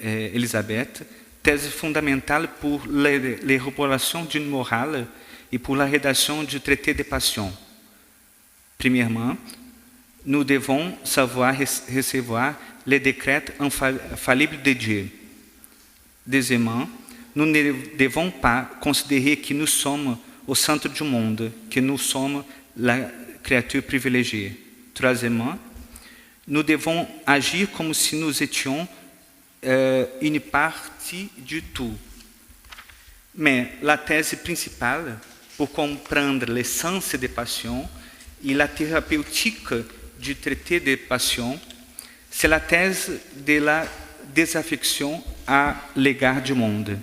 Elisabeth thèse fondamentale pour l'élaboration d'une morale et pour la rédaction du traité des passions. Premièrement, nous devons savoir recevoir les décrets infallibles de Dieu. Deuxièmement, nous ne devons pas considérer que nous sommes au centre du monde, que nous sommes la créature privilégiée. Troisièmement, nous devons agir comme si nous étions une partie du tout. Mais la thèse principale, pour comprendre l'essence des passions et la thérapeutique du traité des passions, c'est la thèse de la désaffection à l'égard du monde,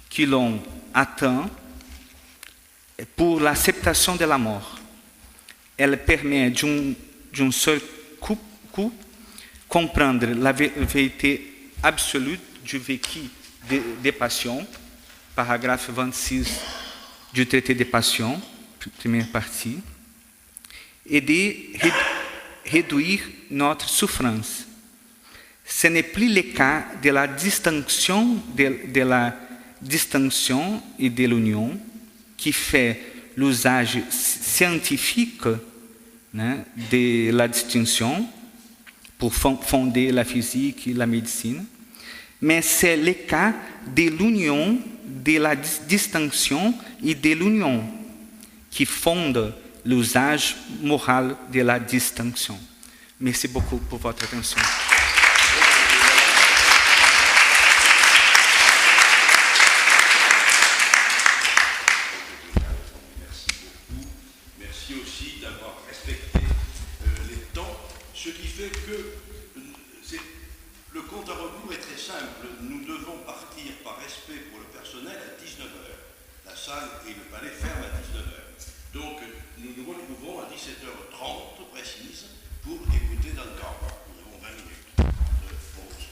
qui l'on atteint pour l'acceptation de la mort. Elle permet d'un seul coup comprendre la vérité absolue du vécu des passions, paragraphe 26 du traité des passions, première partie, et de réduire notre souffrance. Ce n'est plus le cas de la distinction et de l'union qui fait l'usage scientifique de la distinction pour fonder la physique et la médecine, mais c'est le cas de l'union, de la distinction et de l'union qui fonde l'usage moral de la distinction. Merci beaucoup pour votre attention. Merci aussi d'avoir respecté les temps, ce qui fait que le compte à rebours est très simple. Nous devons partir par respect pour le personnel à 19h. La salle et le palais ferment à 19h. Donc nous nous retrouvons à 17h30 précise pour écouter Duncan. Nous avons 20 minutes de pause.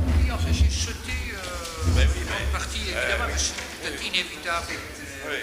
Oui, enfin, j'ai sauté une partie, évidemment, mais c'est inévitable. Oui.